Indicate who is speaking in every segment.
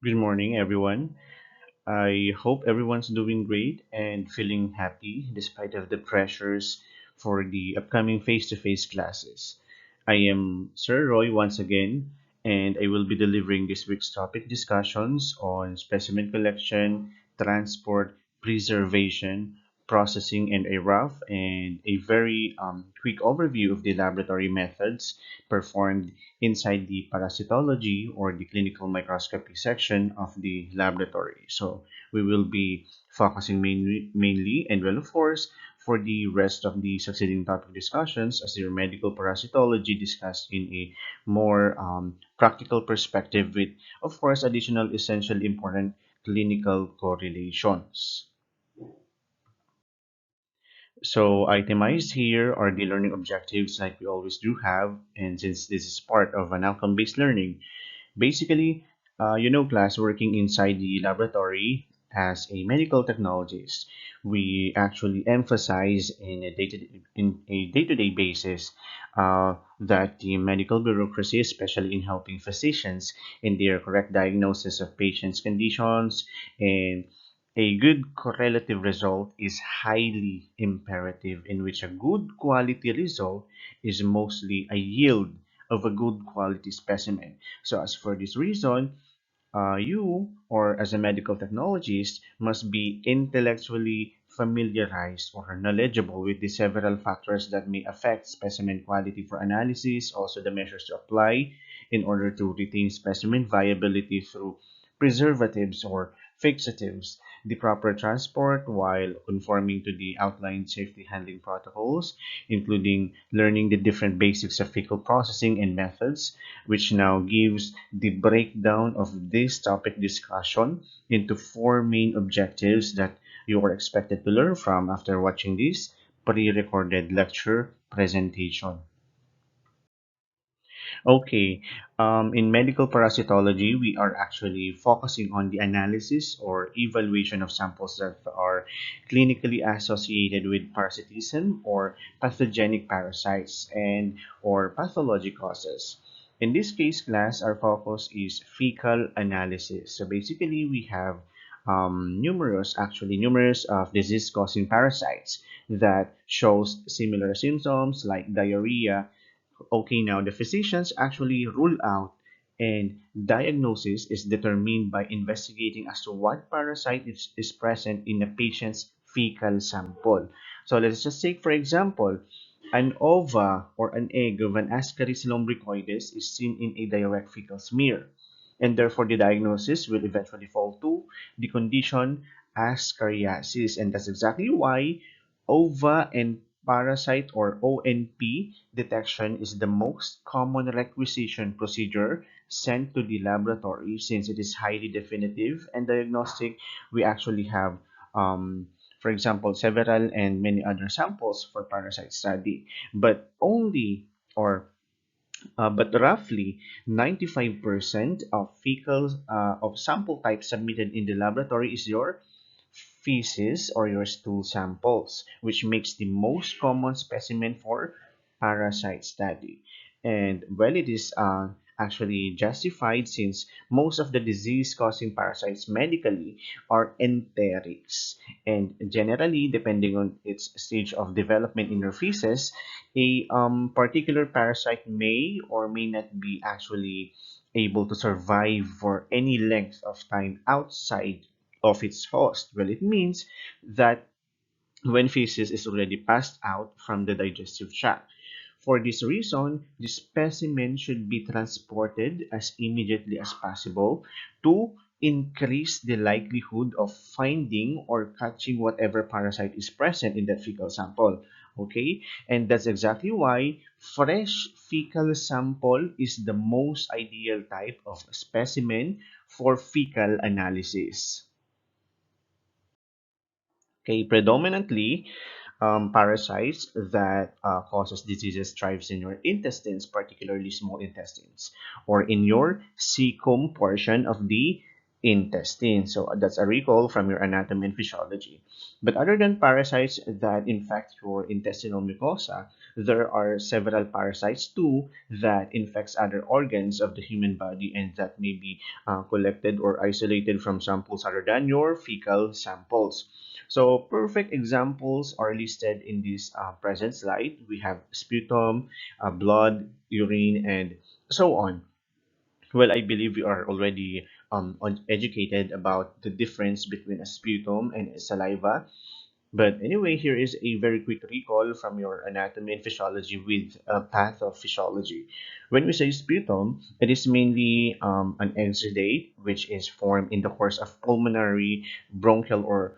Speaker 1: Good morning, everyone. I hope everyone's doing great and feeling happy despite of the pressures for the upcoming face-to-face classes. I am Sir Roy once again, and I will be delivering this week's topic discussions on specimen collection, transport, preservation, processing, and a rough and a very quick overview of the laboratory methods performed inside the parasitology or the clinical microscopy section of the laboratory. So we will be focusing mainly and well, of course, for the rest of the succeeding topic discussions as your medical parasitology discussed in a more practical perspective with, of course, additional essential important clinical correlations. So itemized here are the learning objectives like we always do have, and since this is part of an outcome-based learning, basically, class working inside the laboratory as a medical technologist, we actually emphasize in a day-to-day basis that the medical bureaucracy, especially in helping physicians in their correct diagnosis of patients' conditions and a good correlative result is highly imperative, in which a good quality result is mostly a yield of a good quality specimen. So, as for this reason, you, or as a medical technologist, must be intellectually familiarized or knowledgeable with the several factors that may affect specimen quality for analysis, also the measures to apply in order to retain specimen viability through preservatives or fixatives, the proper transport while conforming to the outlined safety handling protocols, including learning the different basics of fecal processing and methods, which now gives the breakdown of this topic discussion into four main objectives that you are expected to learn from after watching this pre-recorded lecture presentation. Okay, in medical parasitology, we are actually focusing on the analysis or evaluation of samples that are clinically associated with parasitism or pathogenic parasites and or pathology causes. In this case class, our focus is fecal analysis. So basically, we have numerous of disease-causing parasites that shows similar symptoms like diarrhea. Okay, now the physicians actually rule out, and diagnosis is determined by investigating as to what parasite is present in a patient's fecal sample. So let's just take, for example, an ova or an egg of an Ascaris lumbricoides is seen in a direct fecal smear, and therefore the diagnosis will eventually fall to the condition Ascariasis, and that's exactly why ova and parasite or ONP detection is the most common requisition procedure sent to the laboratory since it is highly definitive and diagnostic. We actually have, for example, several and many other samples for parasite study, but only or but roughly 95% of fecal of sample type submitted in the laboratory is your feces or your stool samples, which makes the most common specimen for parasite study. And well, it is actually justified since most of the disease-causing parasites medically are enterics. And generally, depending on its stage of development in your feces, a particular parasite may or may not be actually able to survive for any length of time outside of its host. Well, it means that when feces is already passed out from the digestive tract. For this reason, the specimen should be transported as immediately as possible to increase the likelihood of finding or catching whatever parasite is present in that fecal sample. Okay, and that's exactly why fresh fecal sample is the most ideal type of specimen for fecal analysis. Okay, predominantly, parasites that causes diseases thrives in your intestines, particularly small intestines, or in your cecum portion of the intestine. So that's a recall from your anatomy and physiology. But other than parasites that infect your intestinal mucosa, there are several parasites too that infects other organs of the human body and that may be collected or isolated from samples other than your fecal samples. So perfect examples are listed in this present slide. We have sputum, blood, urine, and so on. Well, I believe you are already educated about the difference between a sputum and a saliva. But anyway, here is a very quick recall from your anatomy and physiology with a pathophysiology. When we say sputum, it is mainly an exudate which is formed in the course of pulmonary, bronchial, or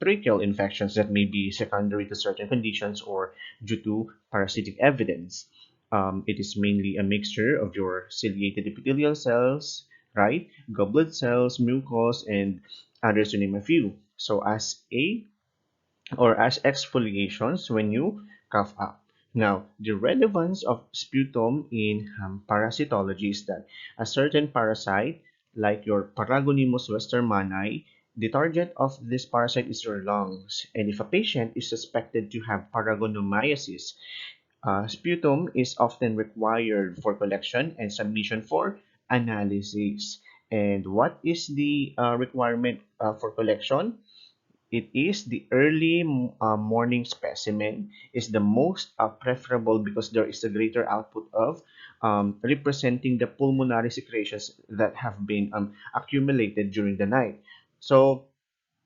Speaker 1: tracheal infections that may be secondary to certain conditions or due to parasitic evidence. It is mainly a mixture of your ciliated epithelial cells, right? Goblet cells, mucus, and others to name a few. So as exfoliations when you cough up. Now, the relevance of sputum in parasitology is that a certain parasite, like your Paragonimus westermani, the target of this parasite is your lungs. And if a patient is suspected to have paragonomyiasis, sputum is often required for collection and submission for analysis. And what is the requirement for collection? It is the early morning specimen is the most preferable because there is a greater output of representing the pulmonary secretions that have been accumulated during the night. So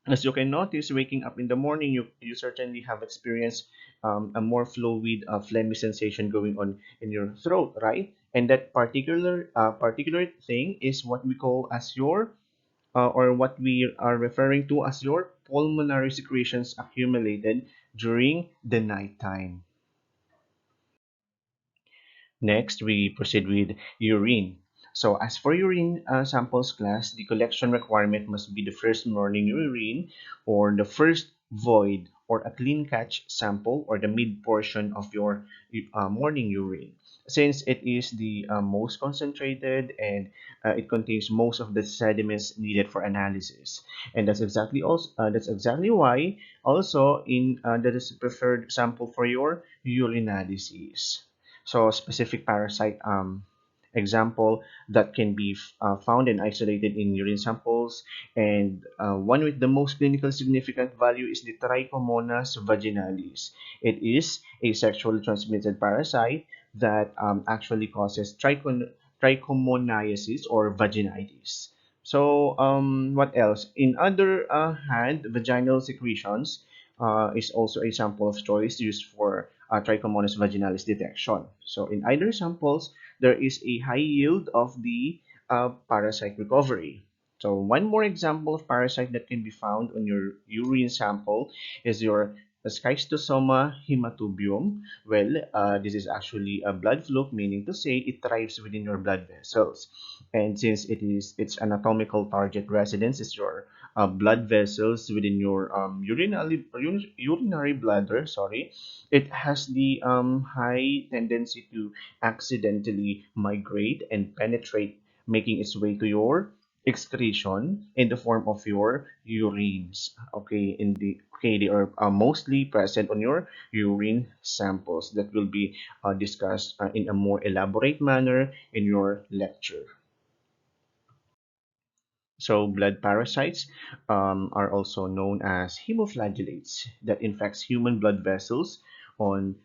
Speaker 1: as you can notice, waking up in the morning, you certainly have experienced a more fluid, phlegmy sensation going on in your throat, right? And that particular thing is what we call as your or what we are referring to as your pulmonary secretions accumulated during the nighttime. Next, we proceed with urine. So as for urine samples class, the collection requirement must be the first morning urine or the first void or a clean catch sample or the mid portion of your morning urine. Since it is the most concentrated and it contains most of the sediments needed for analysis. And that's exactly why also in that is preferred sample for your urinalysis. So specific parasite example that can be found and isolated in urine samples. And one with the most clinical significant value is the Trichomonas vaginalis. It is a sexually transmitted parasite that actually causes trichomoniasis or vaginitis. So what else? In other hand, vaginal secretions is also a sample of choice used for Trichomonas vaginalis detection. So in either samples, there is a high yield of the parasite recovery. So one more example of parasite that can be found on your urine sample is your Schistosoma hematubium. Well, this is actually a blood fluke, meaning to say it thrives within your blood vessels. And since its anatomical target residence is your blood vessels within your urinary bladder, sorry, it has the high tendency to accidentally migrate and penetrate, making its way to your excretion in the form of your urines. Okay, they are mostly present on your urine samples that will be discussed in a more elaborate manner in your lecture. So blood parasites are also known as hemoflagellates that infects human blood vessels on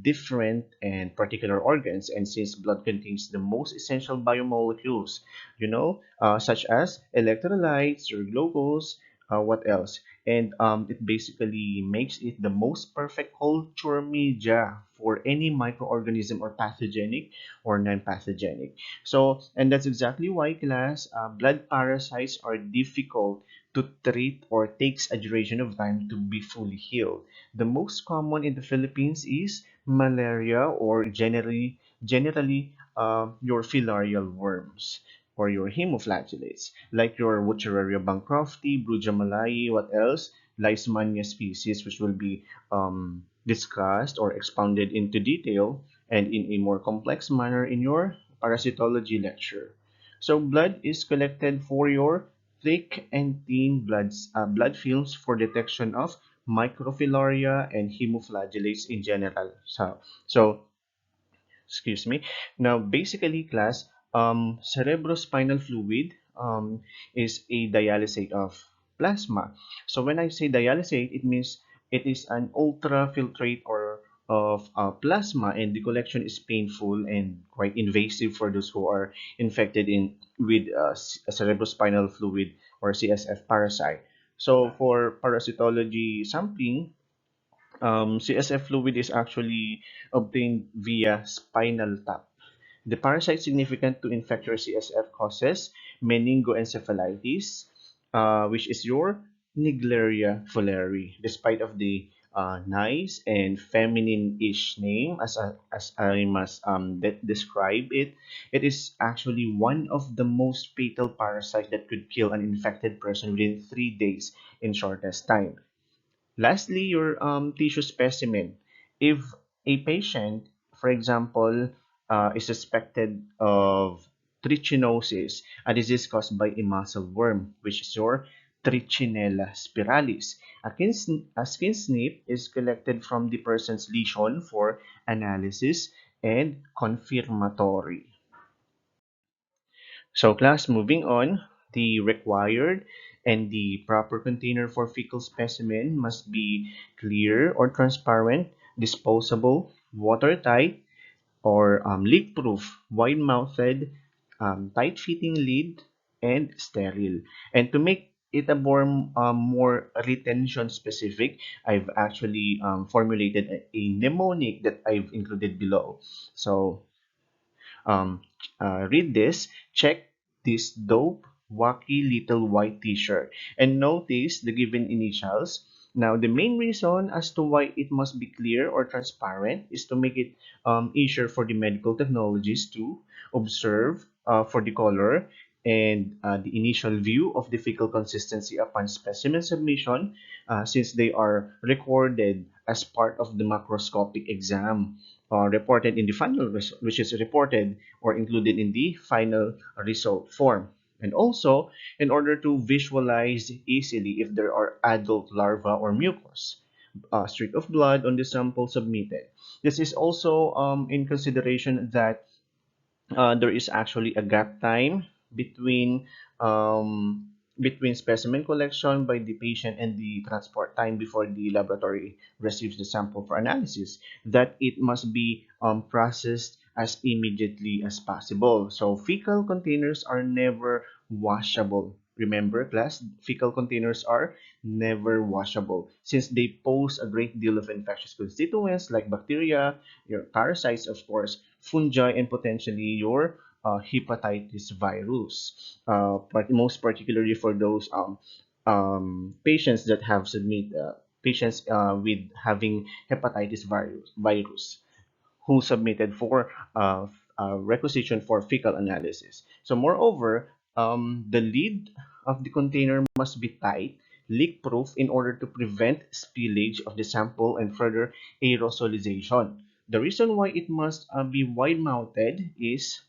Speaker 1: different and particular organs. And since blood contains the most essential biomolecules, such as electrolytes or glucose, what else? And it basically makes it the most perfect culture media for any microorganism or pathogenic or non-pathogenic. So, and that's exactly why class blood parasites are difficult to treat or takes a duration of time to be fully healed. The most common in the Philippines is malaria or generally your filarial worms or your hemoflagellates like your Wuchereria bancrofti, Brugia malayi, what else? Leishmania species, which will be discussed or expounded into detail and in a more complex manner in your parasitology lecture. So blood is collected for your thick and thin blood films for detection of microfilaria, and hemoflagellates in general. So excuse me. Now, basically, class, cerebrospinal fluid is a dialysate of plasma. So when I say dialysate, it means it is an ultrafiltrate or of plasma, and the collection is painful and quite invasive for those who are infected in with cerebrospinal fluid or CSF parasite. So for parasitology sampling, CSF fluid is actually obtained via spinal tap. The parasite significant to infectious CSF causes meningoencephalitis, which is your Naegleria fowleri. Despite of the nice and feminine-ish name, as I must describe it, it is actually one of the most fatal parasites that could kill an infected person within 3 days in shortest time. Lastly, your tissue specimen. If a patient, for example, is suspected of trichinosis, a disease caused by a muscle worm, which is your Trichinella spiralis. A skin snip is collected from the person's lesion for analysis and confirmatory. So class, moving on, the required and the proper container for fecal specimen must be clear or transparent, disposable, watertight, or leak-proof, wide-mouthed, tight-fitting lid, and sterile. And to make it a more retention specific, I've actually formulated a mnemonic that I've included below. So um, read this, check this dope, wacky little white t-shirt, and notice the given initials. Now, the main reason as to why it must be clear or transparent is to make it easier for the medical technologists to observe for the color and the initial view of the fecal consistency upon specimen submission, since they are recorded as part of the macroscopic exam, reported in the which is reported or included in the final result form. And also, in order to visualize easily if there are adult larvae or mucus, streak of blood on the sample submitted. This is also in consideration that there is actually a gap time between between specimen collection by the patient and the transport time before the laboratory receives the sample for analysis, that it must be processed as immediately as possible. So fecal containers are never washable. Remember, class, fecal containers are never washable since they pose a great deal of infectious constituents like bacteria, your parasites, of course, fungi, and potentially your hepatitis virus. But most particularly for those patients that have patients with having hepatitis virus who submitted for requisition for fecal analysis. So moreover, the lid of the container must be tight, leak-proof in order to prevent spillage of the sample and further aerosolization. The reason why it must be wide-mounted is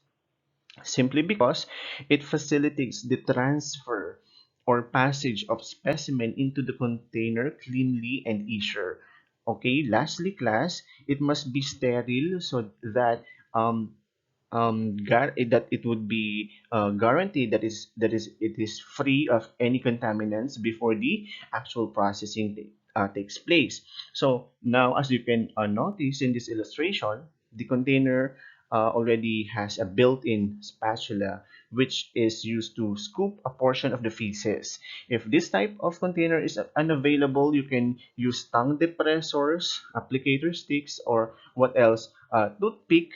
Speaker 1: simply because it facilitates the transfer or passage of specimen into the container cleanly and easier. Okay, lastly, class, it must be sterile so that that it would be guaranteed that is it is free of any contaminants before the actual processing takes place. So now, as you can notice in this illustration, the container already has a built-in spatula which is used to scoop a portion of the feces. If this type of container is unavailable, you can use tongue depressors, applicator sticks, or what else, toothpick,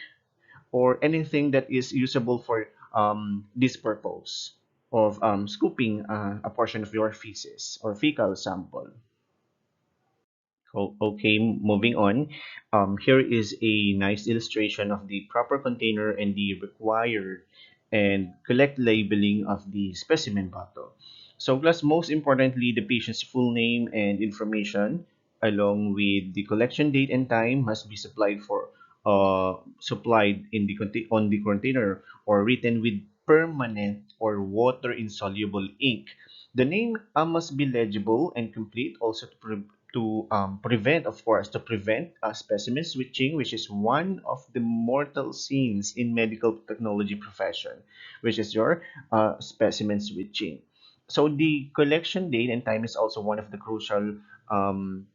Speaker 1: or anything that is usable for this purpose of scooping a portion of your feces or fecal sample. Okay, moving on. Here is a nice illustration of the proper container and the required and correct labeling of the specimen bottle. So, plus most importantly, the patient's full name and information, along with the collection date and time, must be supplied in the on the container or written with permanent or water insoluble ink. The name must be legible and complete, also prevent, of course, to prevent specimen switching, which is one of the mortal sins in medical technology profession, which is your specimen switching. So the collection date and time is also one of the um,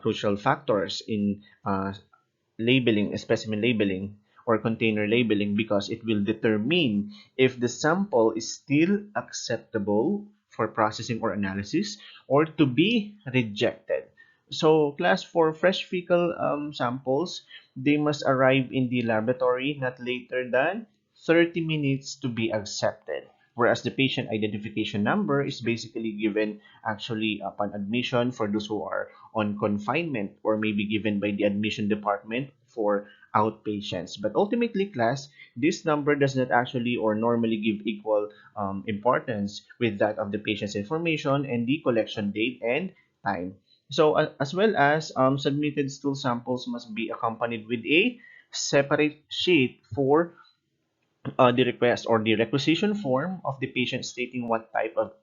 Speaker 1: crucial factors in labeling, specimen labeling or container labeling, because it will determine if the sample is still acceptable for processing or analysis or to be rejected. So class, for fresh fecal samples, they must arrive in the laboratory not later than 30 minutes to be accepted. Whereas the patient identification number is basically given actually upon admission for those who are on confinement, or maybe given by the admission department for outpatients. But ultimately, class, this number does not actually or normally give equal importance with that of the patient's information and the collection date and time. So, as well as submitted stool samples must be accompanied with a separate sheet for the request or the requisition form of the patient stating what type of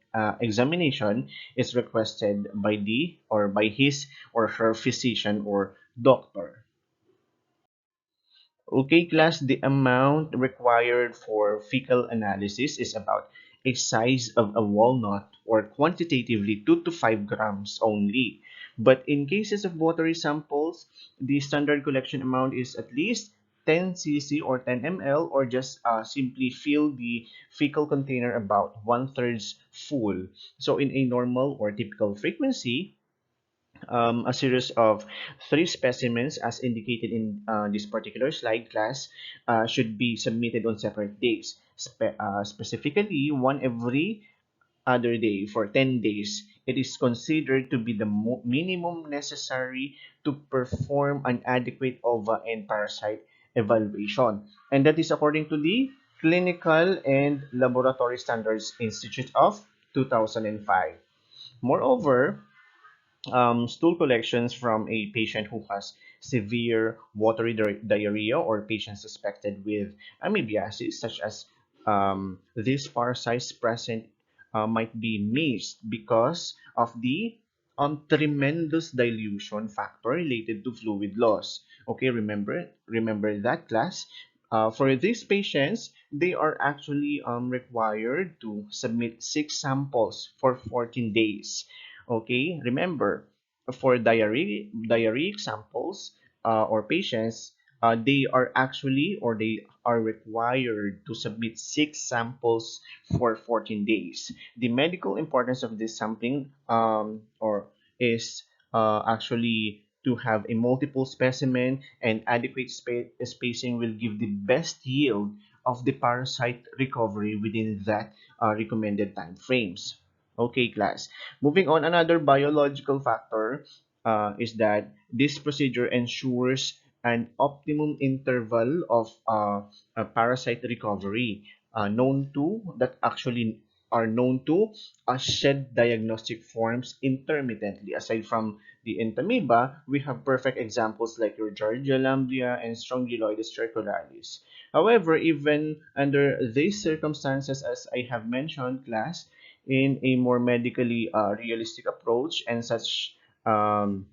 Speaker 1: examination is requested by the or by his or her physician or doctor. Okay, class, the amount required for fecal analysis is about a size of a walnut, or quantitatively 2 to 5 grams only. But in cases of watery samples, the standard collection amount is at least 10 cc or 10 ml, or just simply fill the fecal container about one-third full. So in a normal or typical frequency, a series of three specimens, as indicated in this particular slide, class, should be submitted on separate days. Specifically, one every other day for 10 days. It is considered to be the minimum necessary to perform an adequate ova and parasite evaluation. And that is according to the Clinical and Laboratory Standards Institute of 2005. Moreover, stool collections from a patient who has severe watery diarrhea, or patient suspected with amoebiasis, such as these parasites present might be missed because of the tremendous dilution factor related to fluid loss. Okay, remember that, class. For these patients, they are actually required to submit 6 samples for 14 days. Okay, remember, for diarrheic samples or patients, they are actually, or they are required to submit 6 samples for 14 days. The medical importance of this sampling or is actually to have a multiple specimen, and adequate spacing will give the best yield of the parasite recovery within that recommended time frames. Okay, class. Moving on, another biological factor is that this procedure ensures an optimum interval of parasite recovery, known to that actually are known to shed diagnostic forms intermittently. Aside from the Mpva, we have perfect examples like your Giardia lamblia and Strongyloides tricholaris. However, even under these circumstances, as I have mentioned, class, in a more medically realistic approach, and such um,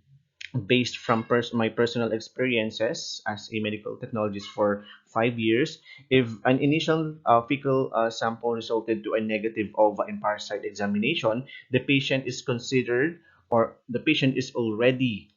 Speaker 1: based from my personal experiences as a medical technologist for 5 years, if an initial fecal sample resulted to a negative ova and parasite examination, the patient is considered, or the patient is already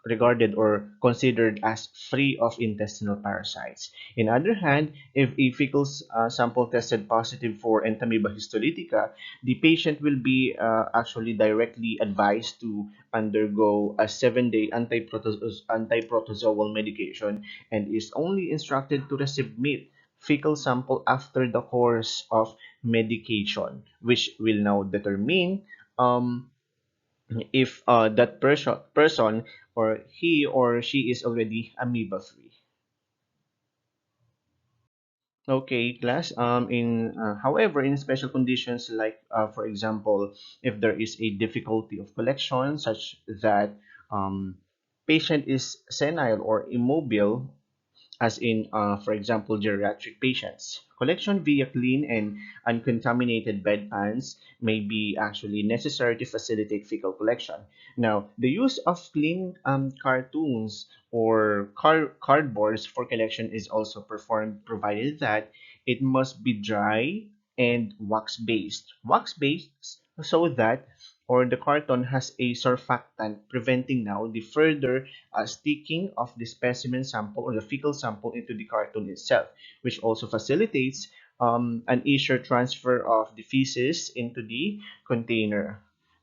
Speaker 1: regarded or considered as free of intestinal parasites. In other hand, if a fecal sample tested positive for Entamoeba histolytica, the patient will be actually directly advised to undergo a 7-day antiprotozoal medication, and is only instructed to resubmit fecal sample after the course of medication, which will now determine if that person or he or she is already amoeba free. Okay, class. However, in special conditions like, for example, if there is a difficulty of collection, such that patient is senile or immobile, as in, for example, geriatric patients. Collection via clean and uncontaminated bedpans may be actually necessary to facilitate fecal collection. Now, the use of clean cartoons or cardboards for collection is also performed, provided that it must be dry and wax-based. Wax-based so that or the carton has a surfactant preventing now the further sticking of the specimen sample or the fecal sample into the carton itself, which also facilitates an easier transfer of the feces into the container.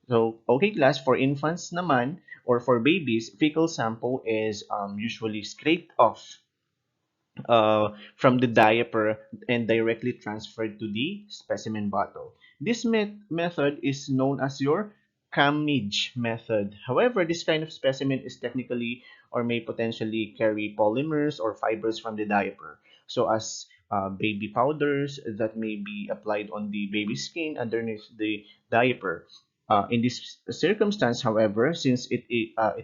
Speaker 1: So, okay class, for infants naman or for babies, fecal sample is usually scraped off from the diaper and directly transferred to the specimen bottle. This method is known as your Camage method. However, this kind of specimen is technically or may potentially carry polymers or fibers from the diaper. So as baby powders that may be applied on the baby skin underneath the diaper. In this circumstance, however, since it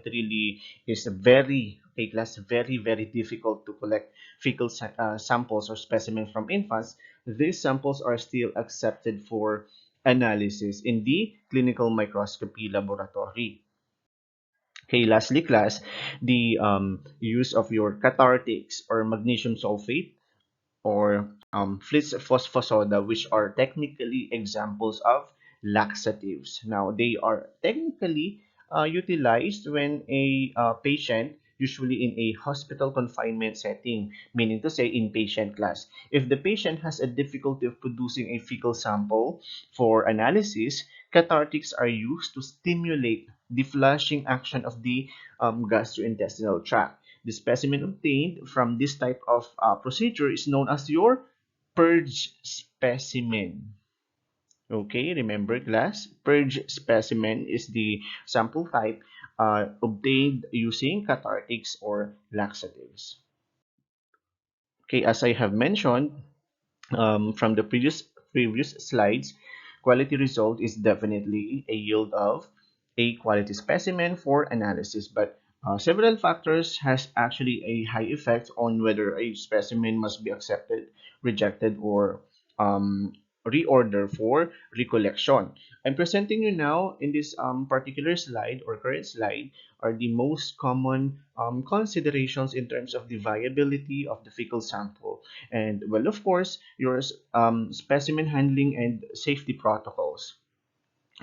Speaker 1: really is very okay, class very difficult to collect fecal samples or specimens from infants, these samples are still accepted for analysis in the clinical microscopy laboratory. Okay, lastly, class, the use of your cathartics or magnesium sulfate or Flitz phosphosoda, which are technically examples of laxatives. Now, they are technically utilized when a patient, usually in a hospital confinement setting, meaning to say inpatient class. If the patient has a difficulty of producing a fecal sample for analysis, cathartics are used to stimulate the flushing action of the gastrointestinal tract. The specimen obtained from this type of procedure is known as your purge specimen. Okay, remember class, purge specimen is the sample type obtained using cathartics or laxatives. Okay, as I have mentioned, from the previous slides, quality result is definitely a yield of a quality specimen for analysis, but several factors has actually a high effect on whether a specimen must be accepted, rejected, or reorder for recollection. I'm presenting you now in this particular slide or current slide are the most common considerations in terms of the viability of the fecal sample. And well, of course, your specimen handling and safety protocols.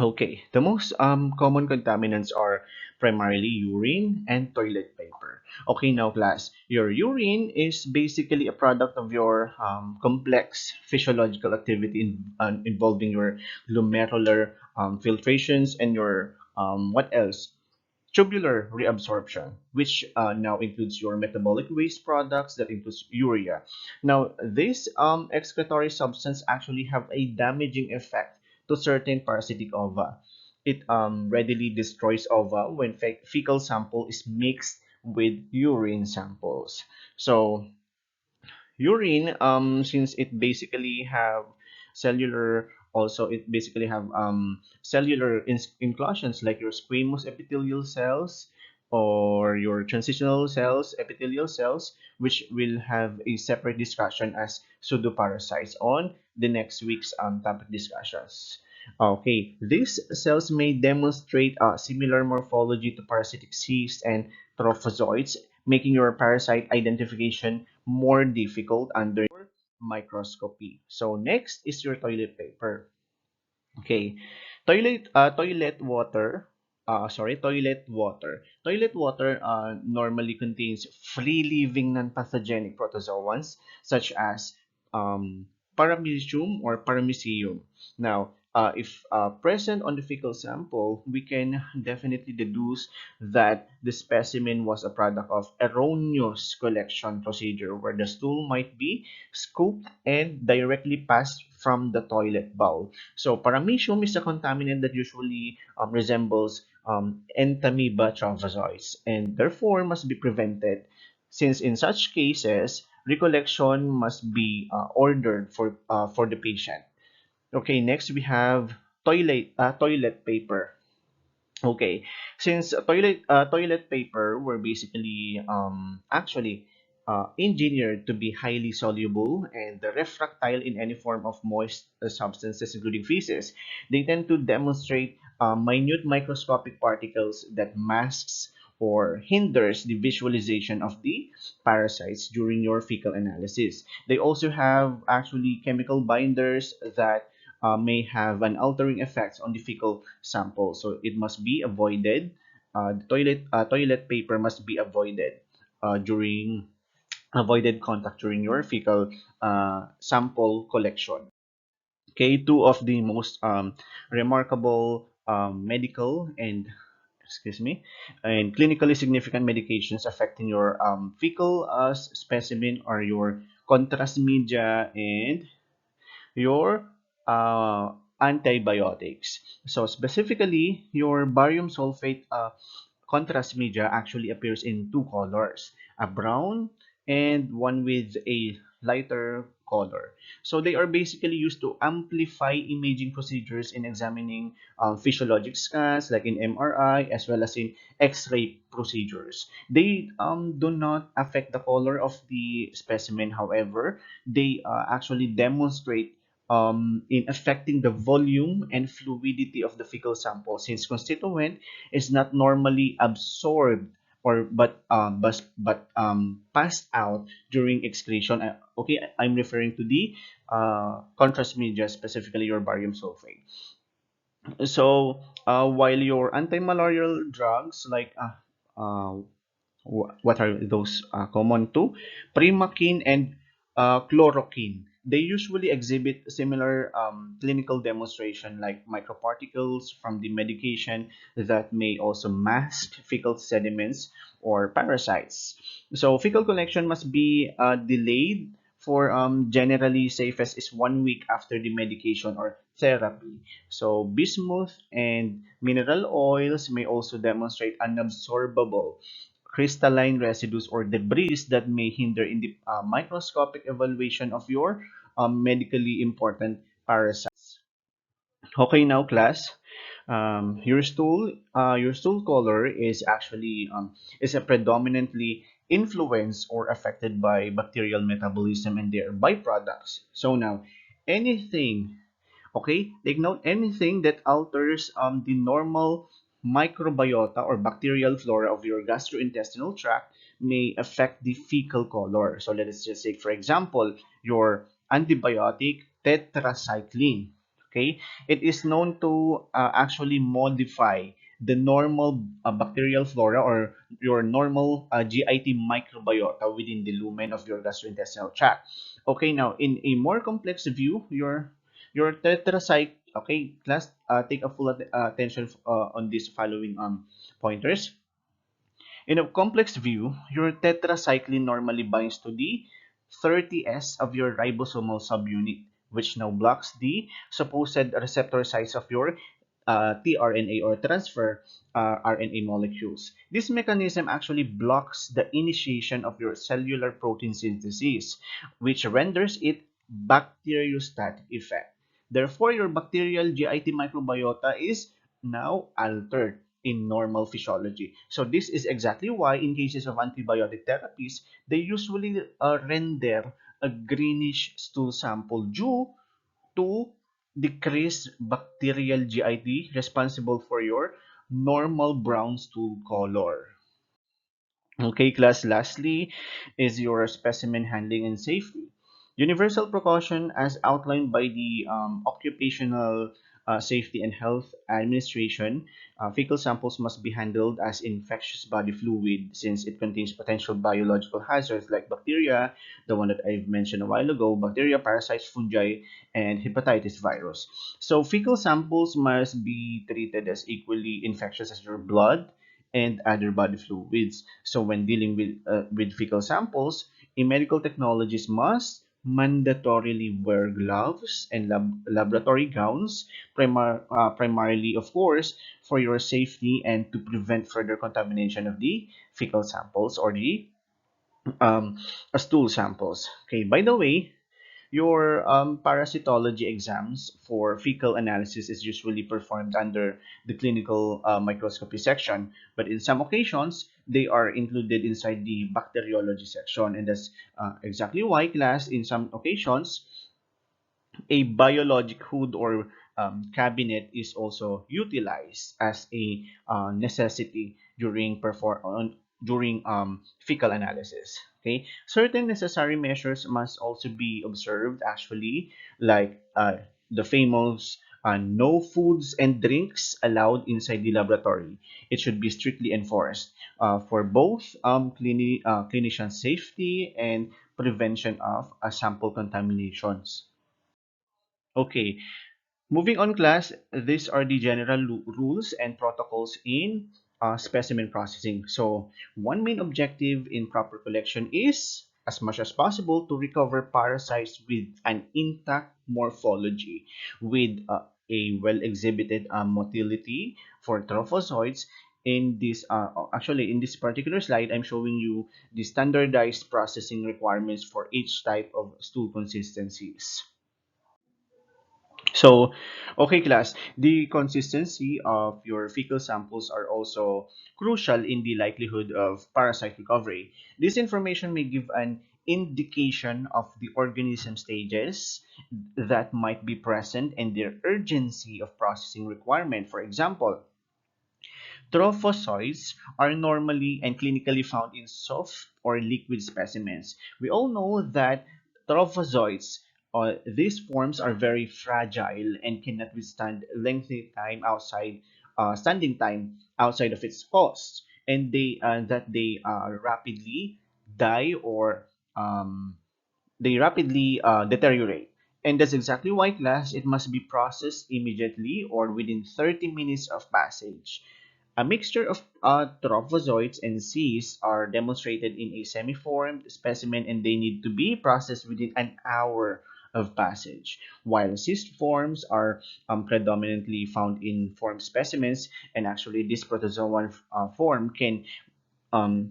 Speaker 1: Okay, the most common contaminants are primarily urine and toilet paper. Okay, now class, your urine is basically a product of your complex physiological activity involving your glomerular filtrations and your what else? Tubular reabsorption, which now includes your metabolic waste products that includes urea. Now, this excretory substance actually have a damaging effect to certain parasitic ova. It readily destroys ova when fecal sample is mixed with urine samples. So, urine, since it basically have cellular, also it basically have cellular inclusions like your squamous epithelial cells or your transitional cells, epithelial cells, which will have a separate discussion as pseudoparasites on the next week's topic discussions. Okay, these cells may demonstrate a similar morphology to parasitic cysts and trophozoites, making your parasite identification more difficult under your microscopy. So next is your toilet paper. Okay. Toilet water. Toilet water. Toilet water normally contains free-living non-pathogenic protozoans such as paramecium or paramecium. Now, if present on the fecal sample, we can definitely deduce that the specimen was a product of erroneous collection procedure where the stool might be scooped and directly passed from the toilet bowl. So paramecium is a contaminant that usually resembles Mpva trophozoites and therefore must be prevented since in such cases recollection must be ordered for the patient. Okay, next we have toilet paper. Okay, since toilet paper were basically actually engineered to be highly soluble and refractile in any form of moist substances, including feces. They tend to demonstrate minute microscopic particles that masks or hinders the visualization of the parasites during your fecal analysis. They also have actually chemical binders that may have an altering effect on the fecal sample, so it must be avoided. Toilet paper must be avoided during avoided contact during your fecal sample collection. Okay, two of the most remarkable medical and excuse me and clinically significant medications affecting your fecal specimen are your contrast media and your antibiotics. So specifically, your barium sulfate contrast media actually appears in two colors, a brown and one with a lighter color. So they are basically used to amplify imaging procedures in examining physiologic scans like in MRI as well as in X-ray procedures. They do not affect the color of the specimen. However, they actually demonstrate in affecting the volume and fluidity of the fecal sample, since constituent is not normally absorbed or but passed out during excretion. Okay, I'm referring to the contrast media, specifically your barium sulfate. So while your anti-malarial drugs like what are those common to? Primaquine and chloroquine. They usually exhibit similar clinical demonstration like microparticles from the medication that may also mask fecal sediments or parasites. So fecal collection must be delayed for generally safest is 1 week after the medication or therapy. So bismuth and mineral oils may also demonstrate unabsorbable crystalline residues or debris that may hinder in the microscopic evaluation of your medically important parasites. Okay, now class, your stool color is actually is a predominantly influenced or affected by bacterial metabolism and their byproducts. So now, anything Okay, take note anything that alters the normal microbiota or bacterial flora of your gastrointestinal tract may affect the fecal color. So let us just take, for example, your antibiotic tetracycline. Okay, it is known to actually modify the normal bacterial flora or your normal GIT microbiota within the lumen of your gastrointestinal tract. Okay, now in a more complex view, your tetracycle, okay, class, take a full attention on these following pointers. In a complex view, your tetracycline normally binds to the 30S of your ribosomal subunit, which now blocks the supposed receptor sites of your tRNA or transfer RNA molecules. This mechanism actually blocks the initiation of your cellular protein synthesis, which renders it bacteriostatic effect. Therefore, your bacterial GIT microbiota is now altered in normal physiology. So this is exactly why in cases of antibiotic therapies, they usually render a greenish stool sample due to decreased bacterial GIT responsible for your normal brown stool color. Okay, class, lastly is your specimen handling and safety. Universal precaution as outlined by the Occupational Safety and Health Administration, fecal samples must be handled as infectious body fluid since it contains potential biological hazards like bacteria, the one that I've mentioned a while ago, bacteria, parasites, fungi, and hepatitis virus. So fecal samples must be treated as equally infectious as your blood and other body fluids. So when dealing with fecal samples, a medical technologist must mandatorily wear gloves and laboratory gowns, primarily, of course, for your safety and to prevent further contamination of the fecal samples or the um, stool samples. Okay, by the way, Your parasitology exams for fecal analysis is usually performed under the clinical microscopy section, but in some occasions, they are included inside the bacteriology section, and that's exactly why, class, in some occasions, a biologic hood or cabinet is also utilized as a necessity during fecal analysis. Okay, certain necessary measures must also be observed actually, like the famous no foods and drinks allowed inside the laboratory. It should be strictly enforced for both clinician safety and prevention of sample contaminations. Okay, moving on, class, these are the general rules and protocols in specimen processing. So, one main objective in proper collection is, as much as possible, to recover parasites with an intact morphology, with a well-exhibited motility for trophozoites. In this particular slide, I'm showing you the standardized processing requirements for each type of stool consistencies. So, okay, class, the consistency of your fecal samples are also crucial in the likelihood of parasite recovery. This information may give an indication of the organism stages that might be present and their urgency of processing requirement. For example, trophozoites are normally and clinically found in soft or liquid specimens. We all know that trophozoites, these forms are very fragile and cannot withstand lengthy time outside, standing time outside of its host, and they rapidly die or they rapidly deteriorate. And that's exactly why, class, it must be processed immediately or within 30 minutes of passage. A mixture of trophozoites and cysts are demonstrated in a semi-formed specimen, and they need to be processed within an hour of passage, while cyst forms are predominantly found in formed specimens, and actually this protozoan form can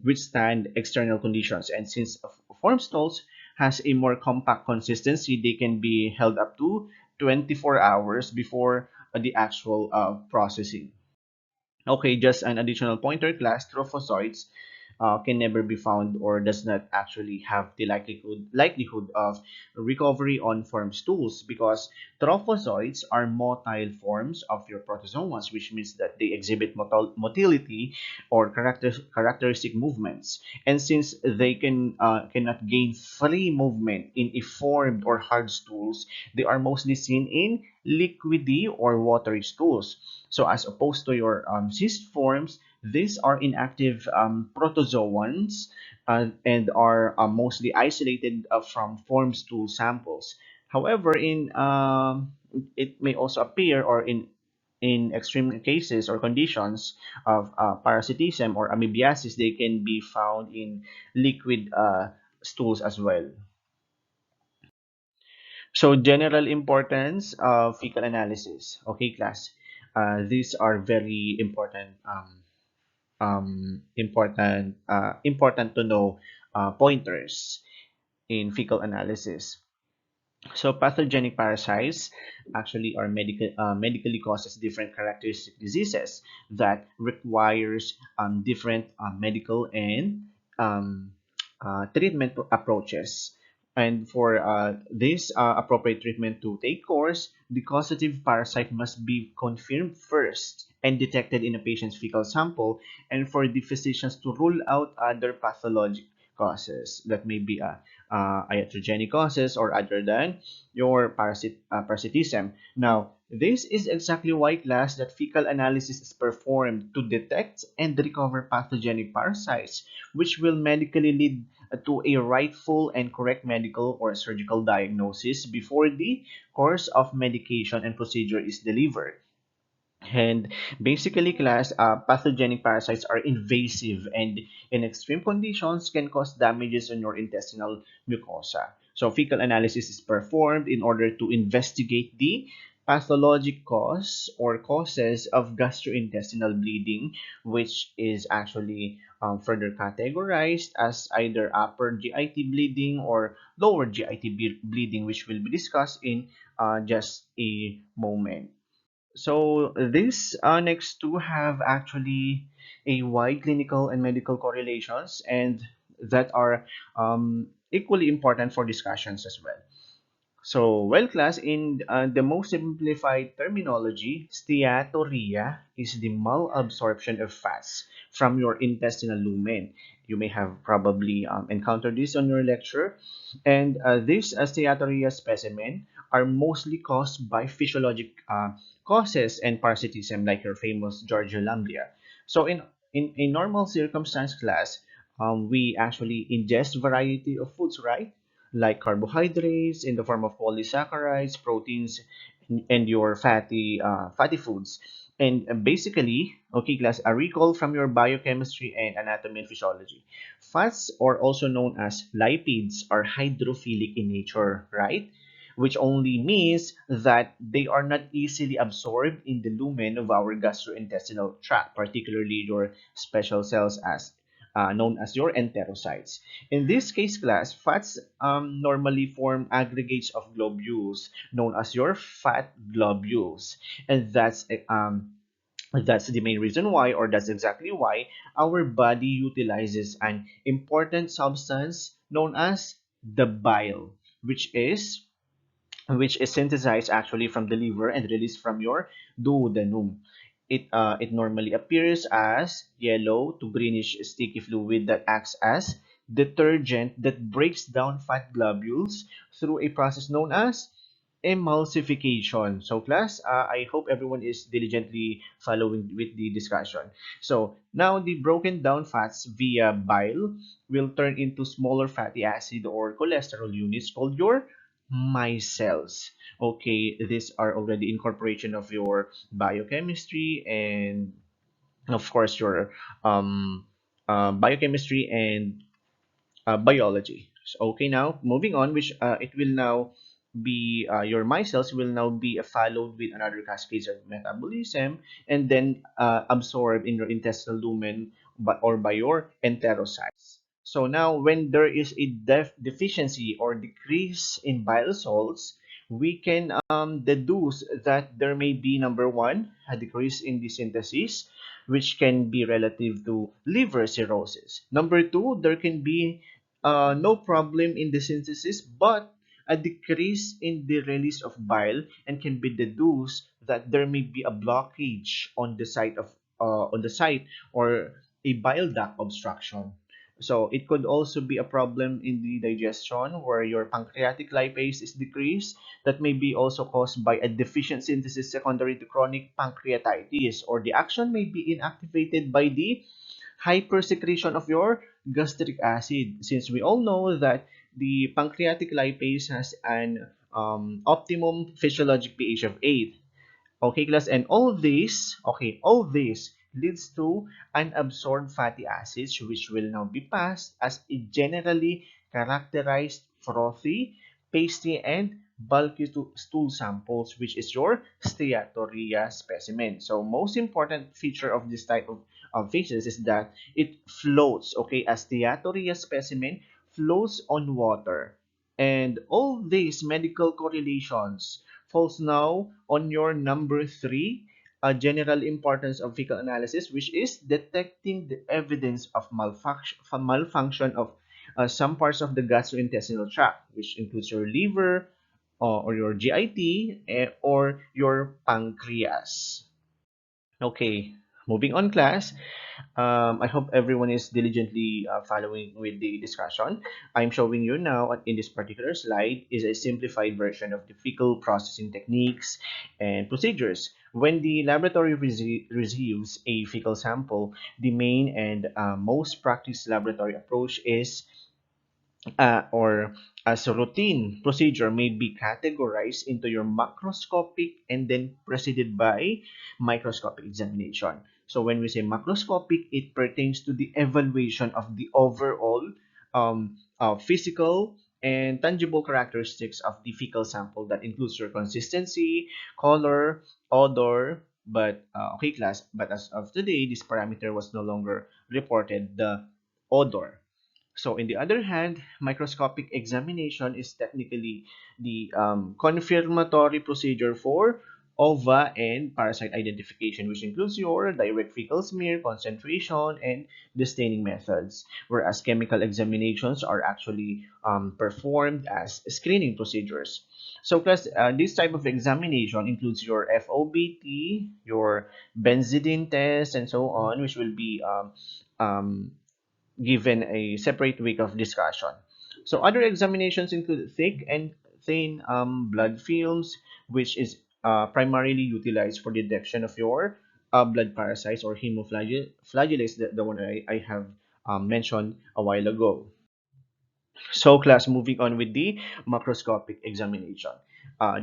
Speaker 1: withstand external conditions. And since form stalls has a more compact consistency, they can be held up to 24 hours before the actual processing. Okay, just an additional pointer, class, trophozoites can never be found or does not actually have the likelihood of recovery on form stools, because trophozoites are motile forms of your protozoans, which means that they exhibit motility or characteristic movements. And since they cannot gain free movement in a formed or hard stools, they are mostly seen in liquidy or watery stools. So as opposed to your cyst forms, these are inactive protozoans and are mostly isolated from form stool samples. However, in it may also appear, or in extreme cases or conditions of parasitism or amoebiasis, they can be found in liquid stools as well. So, general importance of fecal analysis. Okay, class. These are very important, important to know pointers in fecal analysis. So pathogenic parasites actually are medically causes different characteristic diseases that requires different medical and um, treatment approaches. And for this appropriate treatment to take course, the causative parasite must be confirmed first and detected in a patient's fecal sample, and for the physicians to rule out other pathologic causes that may be iatrogenic causes or other than your parasitism. Now, this is exactly why, class, that fecal analysis is performed to detect and recover pathogenic parasites, which will medically lead to a rightful and correct medical or surgical diagnosis before the course of medication and procedure is delivered. And basically, class, pathogenic parasites are invasive and in extreme conditions can cause damages on your intestinal mucosa. So fecal analysis is performed in order to investigate the pathologic cause or causes of gastrointestinal bleeding, which is actually further categorized as either upper GIT bleeding or lower GIT bleeding, which will be discussed in just a moment. So these next two have actually a wide clinical and medical correlations, and that are equally important for discussions as well. So, well, class, in the most simplified terminology, steatorrhea is the malabsorption of fats from your intestinal lumen. You may have probably encountered this on your lecture. And these steatorrhea specimen are mostly caused by physiologic causes and parasitism, like your famous Georgia lamblia. So, in a normal circumstance class, we actually ingest variety of foods, right? Like carbohydrates in the form of polysaccharides, proteins, and your fatty foods. And basically, okay, class, a recall from your biochemistry and anatomy and physiology. Fats, or also known as lipids, are hydrophilic in nature, right? Which only means that they are not easily absorbed in the lumen of our gastrointestinal tract, particularly your special cells as known as your enterocytes. In this case, class, fats normally form aggregates of globules known as your fat globules, and that's the main reason why, or that's exactly why, our body utilizes an important substance known as the bile, which is synthesized actually from the liver and released from your duodenum. It normally appears as yellow to greenish sticky fluid that acts as detergent that breaks down fat globules through a process known as emulsification. So class, I hope everyone is diligently following with the discussion. So now the broken down fats via bile will turn into smaller fatty acid or cholesterol units called your micelles. Okay, these are already incorporation of your biochemistry and of course your biochemistry and biology. So, okay, now moving on, which it will now be your micelles will now be followed with another cascades of metabolism and then absorbed in your intestinal lumen by your enterocytes. So now when there is a deficiency or decrease in bile salts, we can deduce that there may be number one, a decrease in the synthesis, which can be relative to liver cirrhosis. Number two, there can be no problem in the synthesis, but a decrease in the release of bile, and can be deduced that there may be a blockage on the site or a bile duct obstruction. So it could also be a problem in the digestion where your pancreatic lipase is decreased. That may be also caused by a deficient synthesis secondary to chronic pancreatitis, or the action may be inactivated by the hypersecretion of your gastric acid, since we all know that the pancreatic lipase has an optimum physiologic pH of 8. Okay, class, and all this leads to unabsorbed fatty acids, which will now be passed as a generally characterized frothy, pasty, and bulky stool samples, which is your steatorrhea specimen. So, most important feature of this type of phases is that it floats. Okay, a steatorrhea specimen floats on water, and all these medical correlations falls now on your number three, a general importance of fecal analysis, which is detecting the evidence of malfunction of some parts of the gastrointestinal tract, which includes your liver or your GIT or your pancreas. Okay, moving on, class. I hope everyone is diligently following with the discussion. I'm showing you now in this particular slide is a simplified version of the fecal processing techniques and procedures. When the laboratory receives a fecal sample, the main and most practiced laboratory approach is or as a routine procedure may be categorized into your macroscopic and then preceded by microscopic examination. So when we say macroscopic, it pertains to the evaluation of the overall physical and tangible characteristics of the fecal sample that includes your consistency, color, odor, but okay class, but as of today, this parameter was no longer reported, the odor. So, in the other hand, microscopic examination is technically the confirmatory procedure for ova and parasite identification, which includes your direct fecal smear, concentration, and the staining methods, whereas chemical examinations are actually performed as screening procedures. So, plus this type of examination includes your FOBT, your benzidine test, and so on, which will be um, given a separate week of discussion. So other examinations include thick and thin blood films, which is primarily utilized for detection of your blood parasites or hemoflagellates, the one I have mentioned a while ago. So, class, moving on with the macroscopic examination.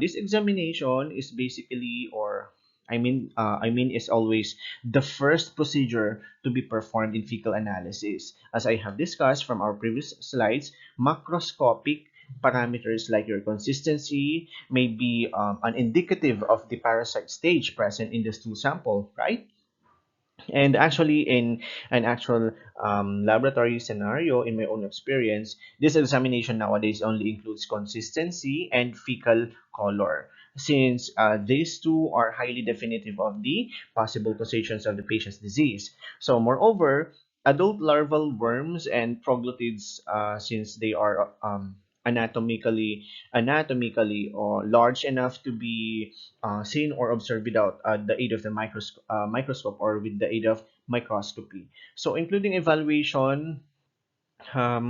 Speaker 1: This examination is basically, or is always the first procedure to be performed in fecal analysis. As I have discussed from our previous slides, macroscopic parameters like your consistency may be an indicative of the parasite stage present in the stool sample, right? And actually, in an actual laboratory scenario, in my own experience, this examination nowadays only includes consistency and fecal color, since these two are highly definitive of the possible causations of the patient's disease. So, moreover, adult larval worms and troglodytes, since they are anatomically or large enough to be seen or observed without the aid of the microscope or with the aid of microscopy. So, including evaluation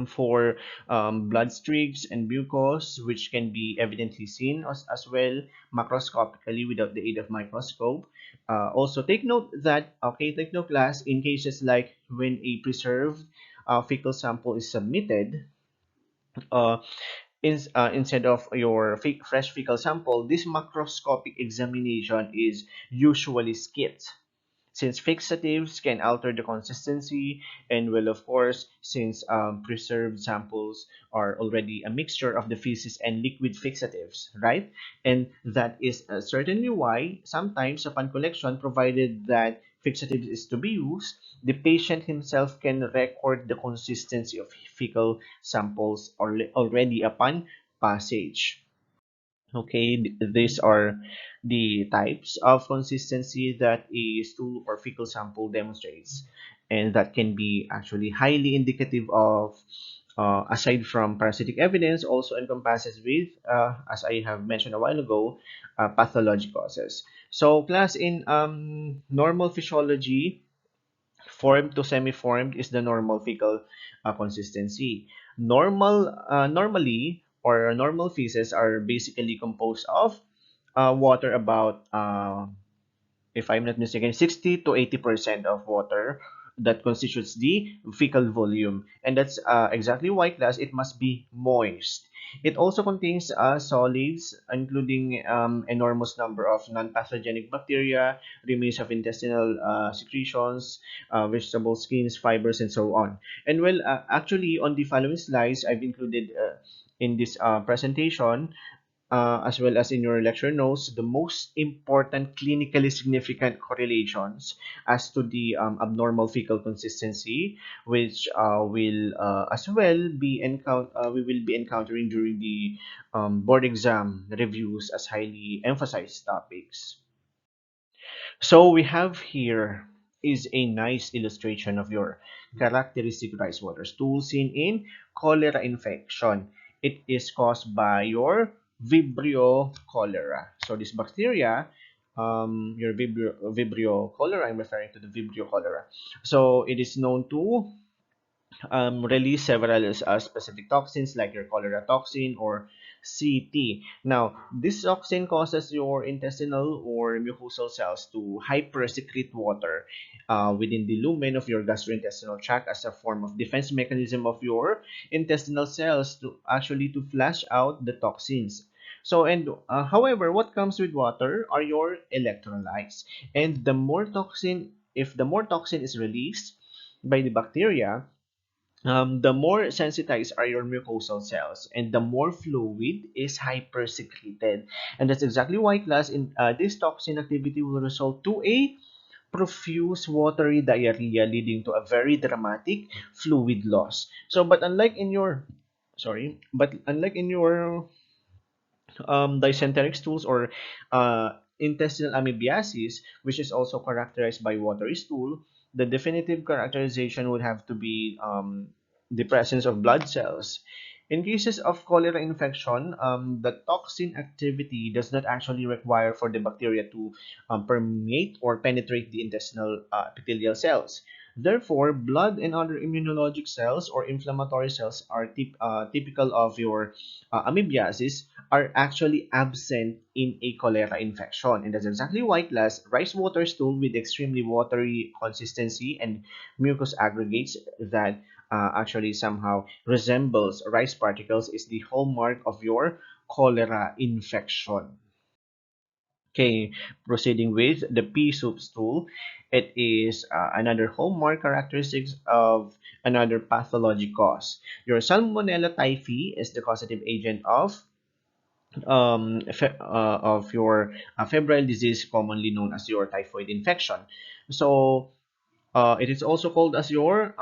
Speaker 1: for blood streaks and mucus, which can be evidently seen as well macroscopically without the aid of microscope. Also, take note, class, in cases like when a preserved fecal sample is submitted, uh, instead of your fresh fecal sample, this macroscopic examination is usually skipped, since fixatives can alter the consistency, and well, of course, since preserved samples are already a mixture of the feces and liquid fixatives, right? And that is certainly why sometimes upon collection, provided that fixative is to be used, the patient himself can record the consistency of fecal samples already upon passage. Okay, these are the types of consistency that a stool or fecal sample demonstrates, and that can be actually highly indicative of, aside from parasitic evidence, also encompasses with, as I have mentioned a while ago, pathologic causes. So, class, in normal physiology, formed to semi-formed is the normal fecal consistency. Normally, or normal feces are basically composed of water, about if I'm not mistaken, 60 to 80% of water that constitutes the fecal volume. And that's exactly why, class, it must be moist. It also contains solids, including enormous number of non-pathogenic bacteria, remains of intestinal secretions, vegetable skins, fibers, and so on. And well, actually, on the following slides, I've included in this presentation, as well as in your lecture notes, the most important clinically significant correlations as to the abnormal fecal consistency, which will as well be we will be encountering during the board exam reviews as highly emphasized topics. So we have here is a nice illustration of your characteristic rice water stool seen in cholera infection. It is caused by your Vibrio cholera. So this bacteria, your Vibrio cholera, I'm referring to the Vibrio cholera. So it is known to release several specific toxins like your cholera toxin or CT. Now, this toxin causes your intestinal or mucosal cells to hypersecrete water within the lumen of your gastrointestinal tract as a form of defense mechanism of your intestinal cells to actually to flush out the toxins. So, and however, what comes with water are your electrolytes. And the more toxin, if the more toxin is released by the bacteria, The more sensitized are your mucosal cells, and the more fluid is hypersecreted. And that's exactly why, class, in this toxin activity will result to a profuse watery diarrhea, leading to a very dramatic fluid loss. So, but unlike in your dysenteric stools or intestinal amoebiasis, which is also characterized by watery stool, the definitive characterization would have to be the presence of blood cells. In cases of cholera infection, the toxin activity does not actually require for the bacteria to permeate or penetrate the intestinal epithelial cells. Therefore, blood and other immunologic cells or inflammatory cells are typical of your amoebiasis are actually absent in a cholera infection. And that's exactly why, class, rice water stool with extremely watery consistency and mucus aggregates that actually somehow resembles rice particles is the hallmark of your cholera infection. Okay, proceeding with the pea soup stool. It is another hallmark characteristics of another pathologic cause. Your Salmonella typhi is the causative agent of your febrile disease, commonly known as your typhoid infection. So it is also called as your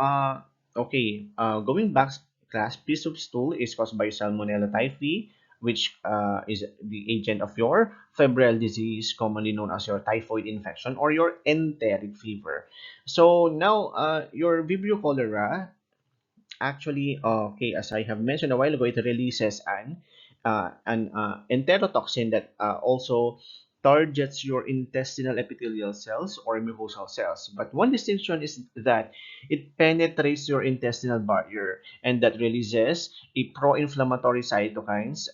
Speaker 1: going back, class, pea soup stool is caused by Salmonella typhi, which is the agent of your febrile disease, commonly known as your typhoid infection or your enteric fever. So now, your Vibrio cholera. Actually, okay, as I have mentioned a while ago, it releases an enterotoxin that also targets your intestinal epithelial cells or mucosal cells. But one distinction is that it penetrates your intestinal barrier and that releases a pro-inflammatory cytokines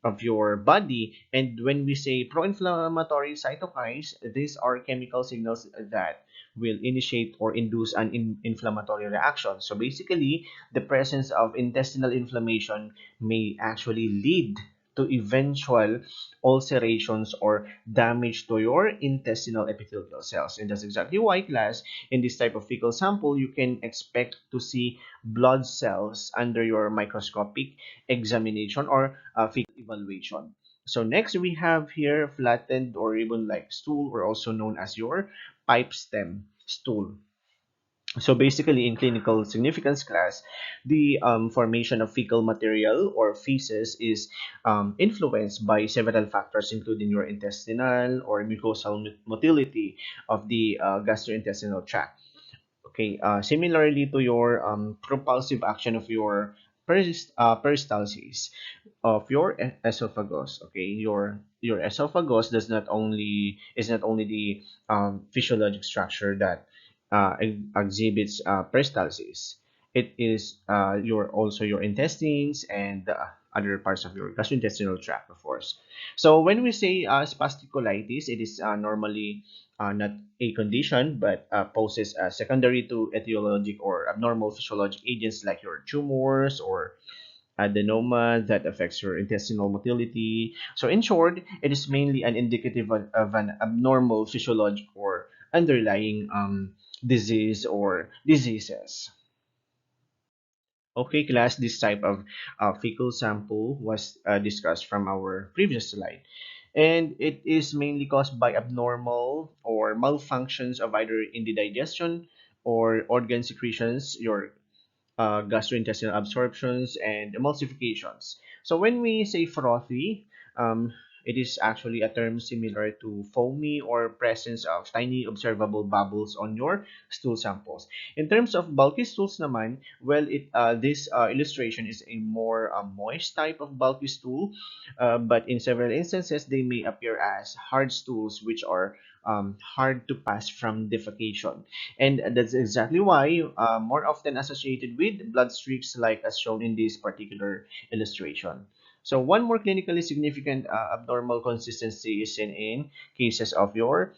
Speaker 1: of your body. And when we say pro-inflammatory cytokines, these are chemical signals that will initiate or induce an inflammatory reaction. So basically, the presence of intestinal inflammation may actually lead to eventual ulcerations or damage to your intestinal epithelial cells. And that's exactly why, class, in this type of fecal sample, you can expect to see blood cells under your microscopic examination or fecal evaluation. So next, we have here flattened or ribbon-like stool, or also known as your pipe stem stool. So basically, in clinical significance, class, the formation of fecal material or feces is influenced by several factors, including your intestinal or mucosal motility of the gastrointestinal tract. Okay, similarly to your propulsive action of your peristalsis of your esophagus. Okay, your esophagus is not only the physiologic structure that exhibits peristalsis. It is your also your intestines and the other parts of your gastrointestinal tract, of course. So when we say spastic colitis, it is normally not a condition, but poses secondary to etiologic or abnormal physiologic agents like your tumors or adenoma that affects your intestinal motility. So in short, it is mainly an indicative of an abnormal physiologic or underlying disease or diseases. Okay, class, this type of fecal sample was discussed from our previous slide. And it is mainly caused by abnormal or malfunctions of either in the digestion or organ secretions, your gastrointestinal absorptions, and emulsifications. So when we say frothy, it is actually a term similar to foamy or presence of tiny observable bubbles on your stool samples. In terms of bulky stools naman, well, this illustration is a more moist type of bulky stool, but in several instances, they may appear as hard stools, which are hard to pass from defecation. And that's exactly why more often associated with blood streaks like as shown in this particular illustration. So one more clinically significant abnormal consistency is seen in cases of your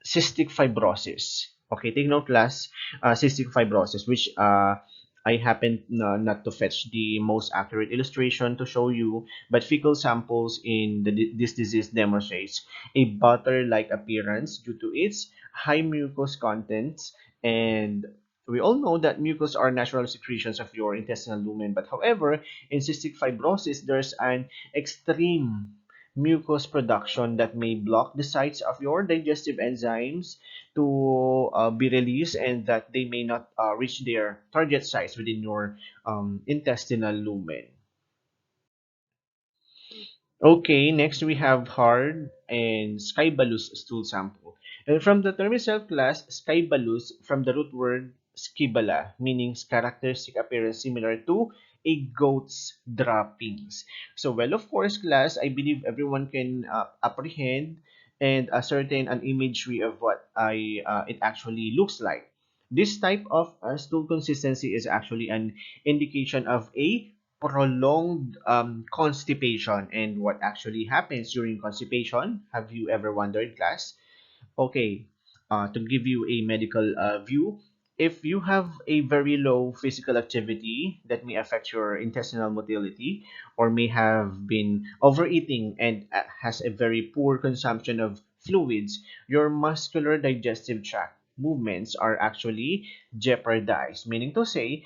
Speaker 1: cystic fibrosis. Okay, take note, class, cystic fibrosis, which I happen not to fetch the most accurate illustration to show you, but fecal samples in this disease demonstrates a butter-like appearance due to its high mucus contents and We all know that mucus are natural secretions of your intestinal lumen, but however, in cystic fibrosis, there's an extreme mucus production that may block the sites of your digestive enzymes to be released, and that they may not reach their target sites within your intestinal lumen. Okay, next we have hard and skybalus stool sample. And from the term itself, class, skybalus from the root word skibala, meaning characteristic appearance similar to a goat's droppings. So, well, of course, class, I believe everyone can apprehend and ascertain an imagery of what it actually looks like. This type of stool consistency is actually an indication of a prolonged constipation. And what actually happens during constipation? Have you ever wondered, class? Okay, to give you a medical view, if you have a very low physical activity that may affect your intestinal motility, or may have been overeating and has a very poor consumption of fluids, your muscular digestive tract movements are actually jeopardized. Meaning to say,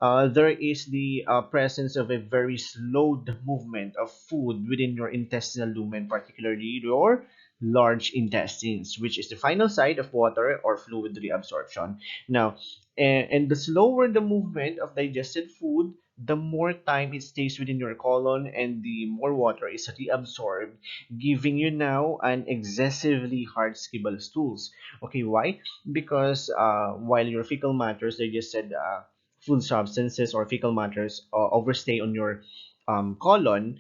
Speaker 1: there is the presence of a very slowed movement of food within your intestinal lumen, particularly your large intestines, which is the final site of water or fluid reabsorption. Now, and the slower the movement of digested food, the more time it stays within your colon and the more water is reabsorbed, giving you now an excessively hard skibble stools. Okay, why? Because while your fecal matters, digested food substances or fecal matters overstay on your colon,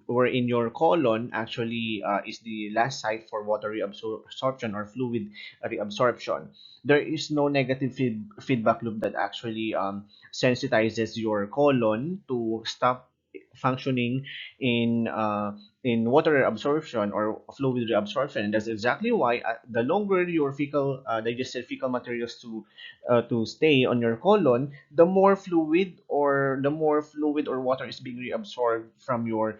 Speaker 1: wherein your colon actually is the last site for water reabsorption or fluid reabsorption. There is no negative feedback loop that actually sensitizes your colon to stop functioning in uh, in water absorption or fluid reabsorption. And that's exactly why the longer your fecal digested fecal materials to stay on your colon, the more fluid or water is being reabsorbed from your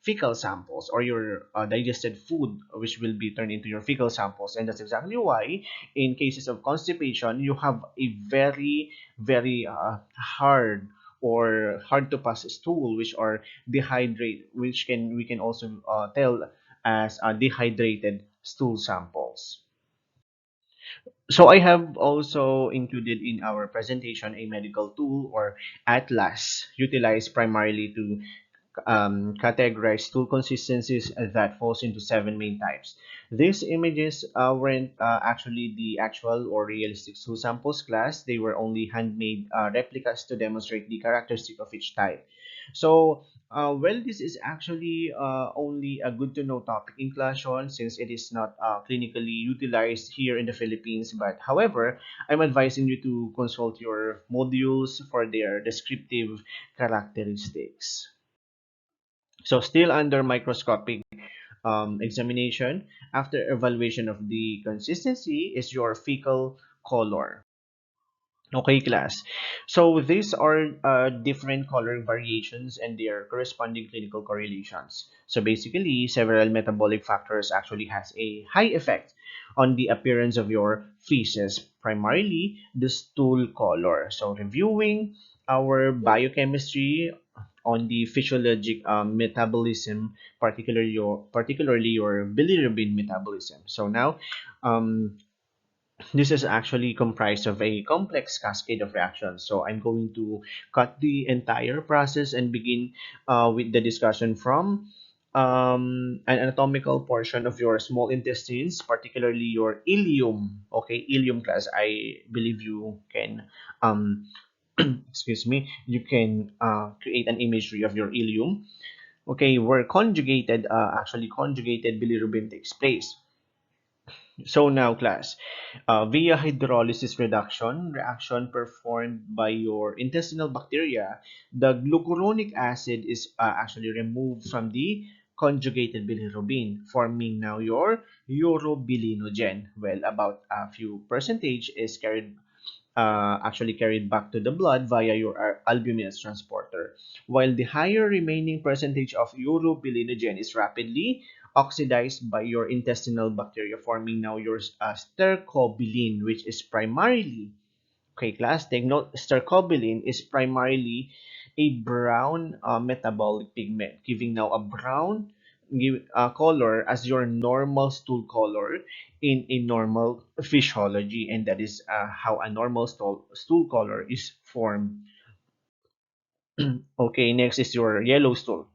Speaker 1: fecal samples or your digested food, which will be turned into your fecal samples. And that's exactly why, in cases of constipation, you have a very hard or hard to pass stool, which are dehydrate, which can we can also tell as dehydrated stool samples. So I have also included in our presentation a medical tool or atlas utilized primarily to categorize stool consistencies that falls into seven main types. These images weren't actually the actual or realistic stool samples class. They were only handmade replicas to demonstrate the characteristic of each type. So, well, this is actually only a good to know topic in class, Sean, since it is not clinically utilized here in the Philippines. But however, I'm advising you to consult your modules for their descriptive characteristics. So still under microscopic examination, after evaluation of the consistency is your fecal color. Okay, class. So these are different color variations and their corresponding clinical correlations. So basically, several metabolic factors actually has a high effect on the appearance of your feces, primarily the stool color. So reviewing our biochemistry on the physiologic metabolism, particularly your bilirubin metabolism. So now, um, this is actually comprised of a complex cascade of reactions. So I'm going to cut the entire process and begin with the discussion from an anatomical portion of your small intestines, particularly your ileum. Okay, ileum class. I believe you can, excuse me, you can create an imagery of your ileum. Okay, where actually conjugated bilirubin takes place. So now, class, via hydrolysis reduction reaction performed by your intestinal bacteria, the glucuronic acid is actually removed from the conjugated bilirubin, forming now your urobilinogen. Well, about a few percentage is actually carried back to the blood via your albumin transporter, while the higher remaining percentage of urobilinogen is rapidly oxidized by your intestinal bacteria, forming now your stercobilin, which is primarily Okay, class, take note, stercobilin is primarily a brown metabolic pigment, giving now a brown color as your normal stool color in a normal physiology, and that is how a normal stool color is formed. Okay, next is your yellow stool.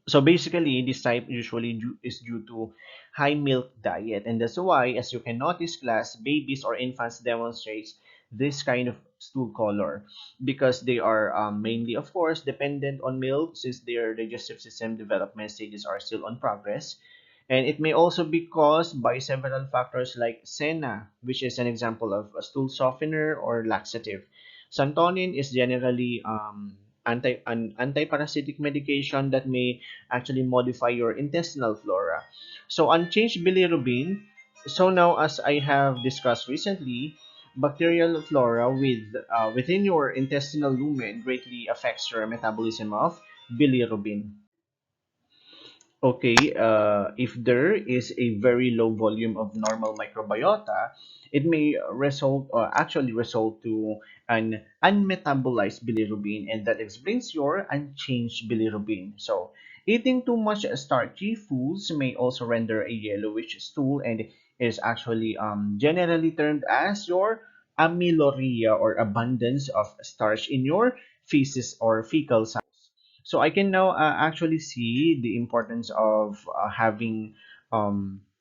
Speaker 1: So basically, this type usually is due to high milk diet, and that's why, as you can notice, class, babies or infants demonstrates this kind of stool color because they are mainly, of course, dependent on milk since their digestive system development stages are still on progress. And it may also be caused by several factors like senna, which is an example of a stool softener or laxative. Santonin is generally an anti-parasitic medication that may actually modify your intestinal flora. So unchanged bilirubin. So now, as I have discussed recently, bacterial flora within your intestinal lumen greatly affects your metabolism of bilirubin. Okay, if there is a very low volume of normal microbiota, it may result or actually result to an unmetabolized bilirubin, and that explains your unchanged bilirubin. So, eating too much starchy foods may also render a yellowish stool and is actually generally termed as your amyloria or abundance of starch in your feces or fecal. So I can now actually see the importance of having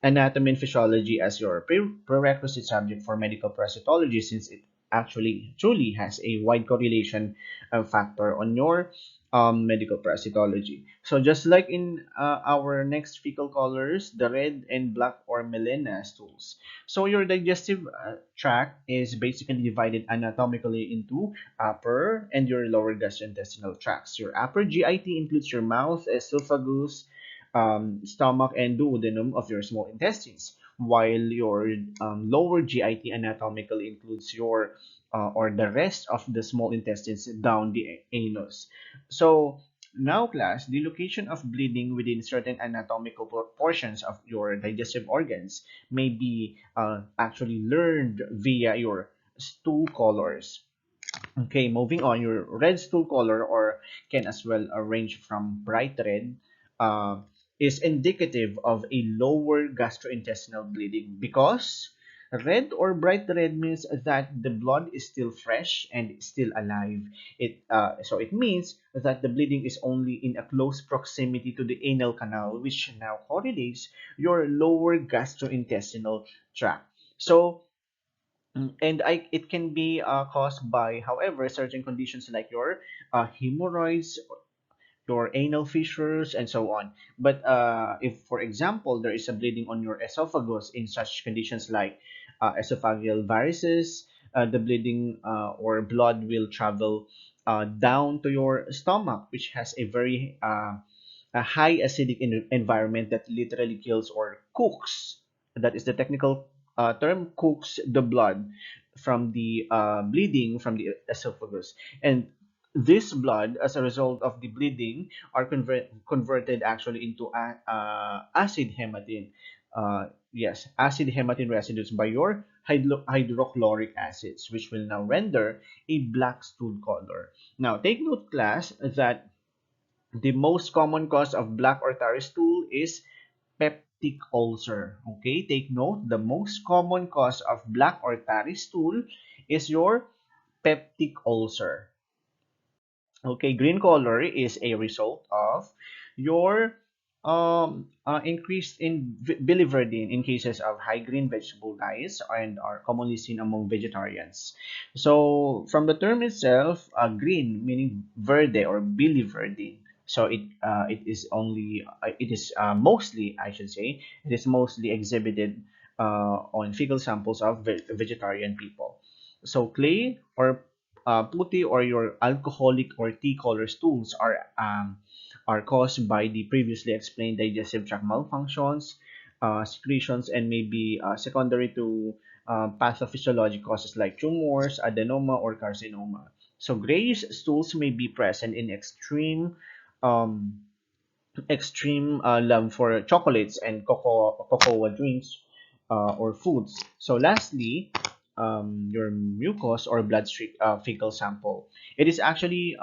Speaker 1: anatomy and physiology as your prerequisite subject for medical parasitology, since it actually truly has a wide correlation factor on your medical parasitology. So just like in our next fecal colors, the red and black or melena stools. So your digestive tract is basically divided anatomically into upper and your lower gastrointestinal tracts. Your upper GIT includes your mouth, esophagus, stomach, and duodenum of your small intestines, while your lower GIT anatomically includes your or the rest of the small intestines down the anus. So now, class, the location of bleeding within certain anatomical portions of your digestive organs may be actually learned via your stool colors. Okay, moving on, your red stool color, or can as well range from bright red, uh, is indicative of a lower gastrointestinal bleeding because red or bright red means that the blood is still fresh and still alive. So it means that the bleeding is only in a close proximity to the anal canal, which now correlates your lower gastrointestinal tract. So and it can be caused by, however, certain conditions like your hemorrhoids, your anal fissures, and so on. But if, for example, there is a bleeding on your esophagus in such conditions like esophageal varices, the bleeding or blood will travel down to your stomach, which has a high acidic environment that literally kills or cooks. That is the technical term, cooks the blood from the bleeding from the esophagus. And this blood, as a result of the bleeding, are converted actually into acid hematine. Yes, acid hematine residues by your hydrochloric acids, which will now render a black stool color. Now, take note, class, that the most common cause of black or tarry stool is peptic ulcer. Okay, take note, the most common cause of black or tarry stool is your peptic ulcer. Okay, green color is a result of your increase in biliverdin in cases of high green vegetable diets and are commonly seen among vegetarians. So from the term itself, green meaning verde or biliverdin. So it is mostly, I should say, it is mostly exhibited on fecal samples of vegetarian people. So clay or putty or your alcoholic or tea color stools are caused by the previously explained digestive tract malfunctions, secretions, and may be secondary to pathophysiologic causes like tumors, adenoma, or carcinoma. So grayish stools may be present in um, extreme love for chocolates and cocoa drinks or foods. So lastly, your mucus or fecal sample. It is actually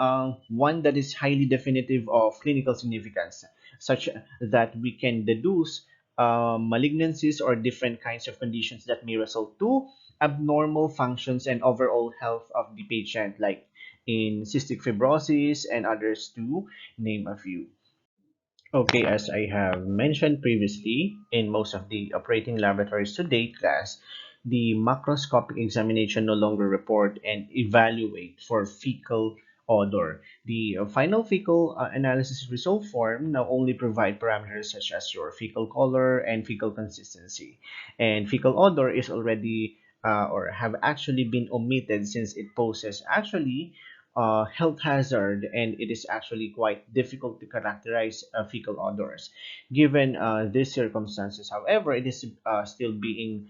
Speaker 1: one that is highly definitive of clinical significance, such that we can deduce malignancies or different kinds of conditions that may result to abnormal functions and overall health of the patient, like in cystic fibrosis and others, to name a few. Okay, as I have mentioned previously, in most of the operating laboratories to date, class, the macroscopic examination no longer report and evaluate for fecal odor. The final fecal analysis result form now only provide parameters such as your fecal color and fecal consistency. And fecal odor is already or have actually been omitted since it poses actually health hazard, and it is actually quite difficult to characterize fecal odors. Given these circumstances, however, it is still being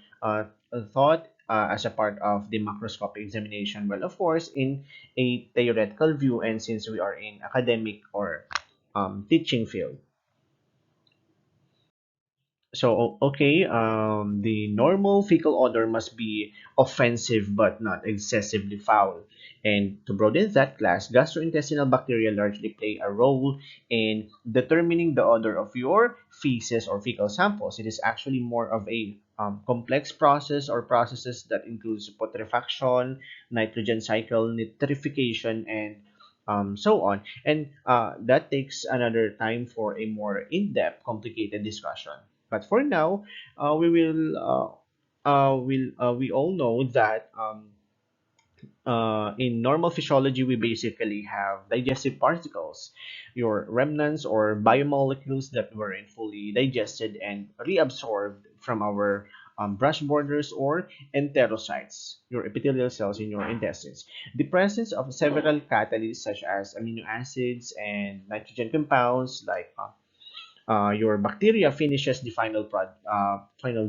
Speaker 1: thought as a part of the macroscopic examination. Well, of course, in a theoretical view, and since we are in academic or teaching field. So, okay, the normal fecal odor must be offensive but not excessively foul. And to broaden that class, gastrointestinal bacteria largely play a role in determining the odor of your feces or fecal samples. It is actually more of a complex process or processes that includes putrefaction, nitrogen cycle, nitrification, and so on. And that takes another time for a more in-depth, complicated discussion. But for now, we all know that in normal physiology, we basically have digestive particles, your remnants or biomolecules that weren't fully digested and reabsorbed from our brush borders or enterocytes, your epithelial cells in your intestines. The presence of several catalysts such as amino acids and nitrogen compounds like your bacteria finishes the final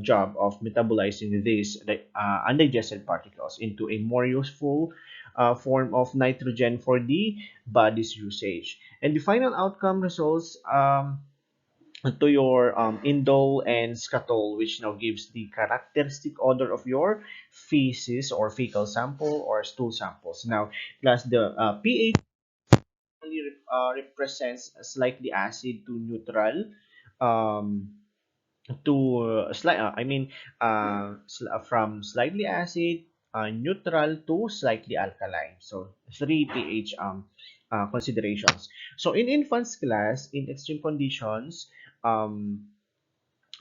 Speaker 1: job of metabolizing these undigested particles into a more useful form of nitrogen for the body's usage. And the final outcome results to your indole and scatole, which now gives the characteristic odor of your feces or fecal sample or stool samples. Now, plus the pH represents slightly acid to neutral, um, to from slightly acid, neutral to slightly alkaline. So three pH considerations. So in infants class, in extreme conditions, um,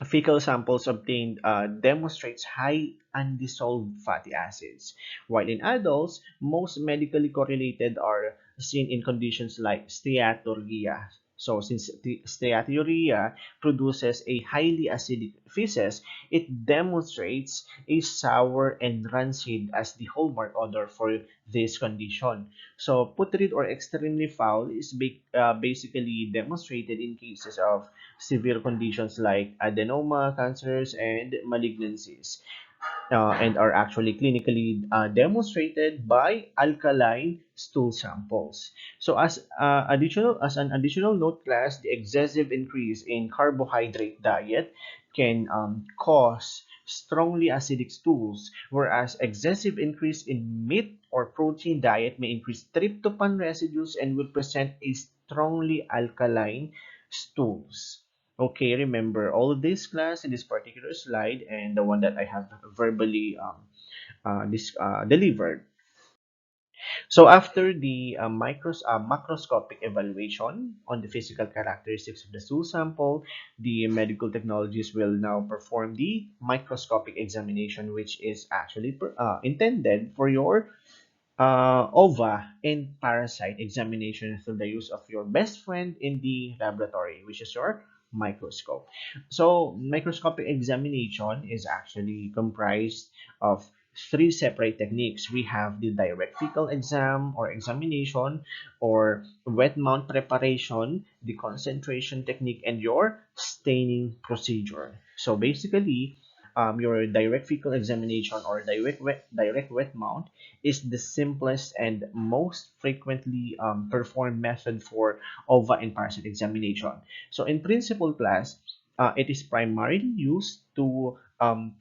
Speaker 1: fecal samples obtained demonstrates high undissolved fatty acids, while in adults, most medically correlated are seen in conditions like steatorrhea. So, since the steatorrhea produces a highly acidic feces, it demonstrates a sour and rancid as the hallmark odor for this condition. So, putrid or extremely foul is basically demonstrated in cases of severe conditions like adenoma, cancers, and malignancies, and are actually clinically demonstrated by alkaline stool samples. So, as an additional note, class, the excessive increase in carbohydrate diet can cause strongly acidic stools, whereas excessive increase in meat or protein diet may increase tryptophan residues and will present a strongly alkaline stools. Okay, remember all of this class in this particular slide and the one that I have verbally delivered. So after the macroscopic evaluation on the physical characteristics of the stool sample, the medical technologists will now perform the microscopic examination, which is actually intended for your ova and parasite examination through the use of your best friend in the laboratory, which is your microscope. So, microscopic examination is actually comprised of three separate techniques. We have the direct fecal exam or examination, or wet mount preparation, the concentration technique, and your staining procedure. So, basically, your direct fecal examination or direct wet mount is the simplest and most frequently performed method for ova and parasite examination. So in principle class, It is primarily used to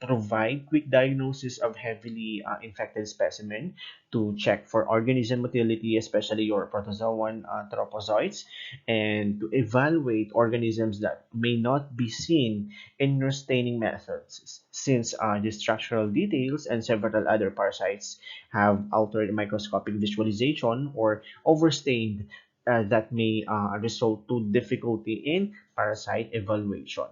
Speaker 1: provide quick diagnosis of heavily infected specimen, to check for organism motility, especially your protozoan trophozoites, and to evaluate organisms that may not be seen in your staining methods, since the structural details and several other parasites have altered microscopic visualization or overstained, that may result to difficulty in parasite evaluation.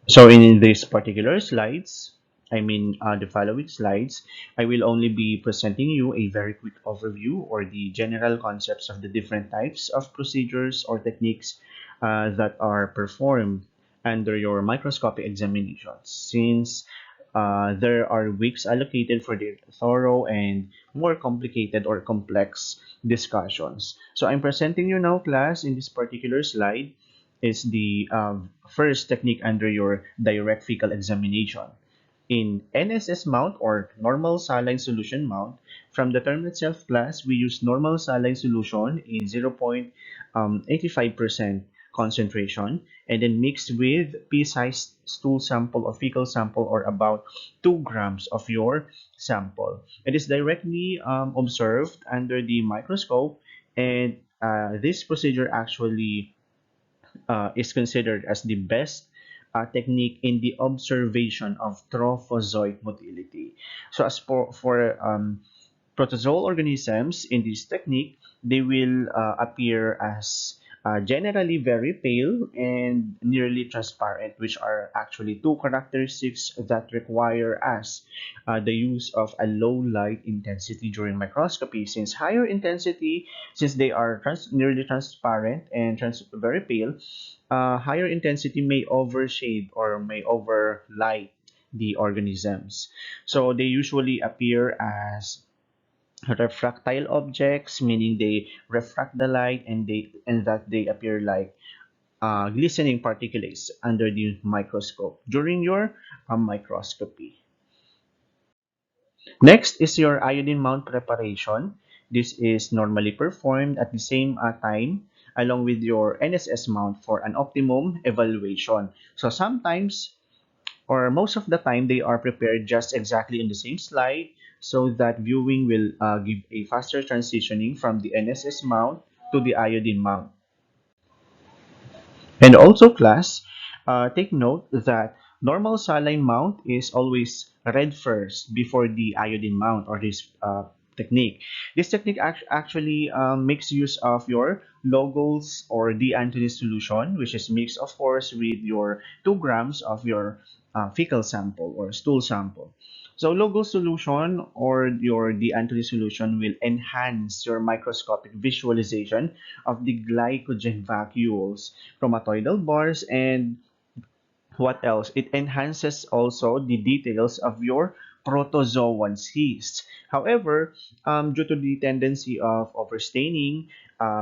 Speaker 1: So in these particular slides, the following slides, I will only be presenting you a very quick overview or the general concepts of the different types of procedures or techniques that are performed under your microscopic examinations, since there are weeks allocated for the thorough and more complicated or complex discussions. So I'm presenting you now, class, in this particular slide is the first technique under your direct fecal examination. In NSS mount or normal saline solution mount, from the term itself, class, we use normal saline solution in 0.85% concentration and then mixed with pea-sized stool sample or fecal sample or about 2 grams of your sample. It is directly observed under the microscope, and this procedure actually is considered as the best technique in the observation of trophozoite motility. So as for protozoal organisms in this technique, they will appear as generally very pale and nearly transparent, which are actually two characteristics that require us the use of a low light intensity during microscopy. Since they are nearly transparent and very pale, higher intensity may overshade or may overlight the organisms. So they usually appear as refractile objects, meaning they refract the light and that they appear like glistening particulates under the microscope during your microscopy. Next is your iodine mount preparation. This is normally performed at the same time along with your NSS mount for an optimum evaluation. So sometimes or most of the time they are prepared just exactly in the same slide, so that viewing will give a faster transitioning from the NSS mount to the iodine mount. And also, class, take note that normal saline mount is always read first before the iodine mount or this technique. This technique actually makes use of your Logos or de-Antony solution, which is mixed, of course, with your 2 grams of your fecal sample or stool sample. So Logos solution or your de-Antony solution will enhance your microscopic visualization of the glycogen vacuoles, chromatoidal bars, and what else? It enhances also the details of your protozoan cysts. However, due to the tendency of overstaining,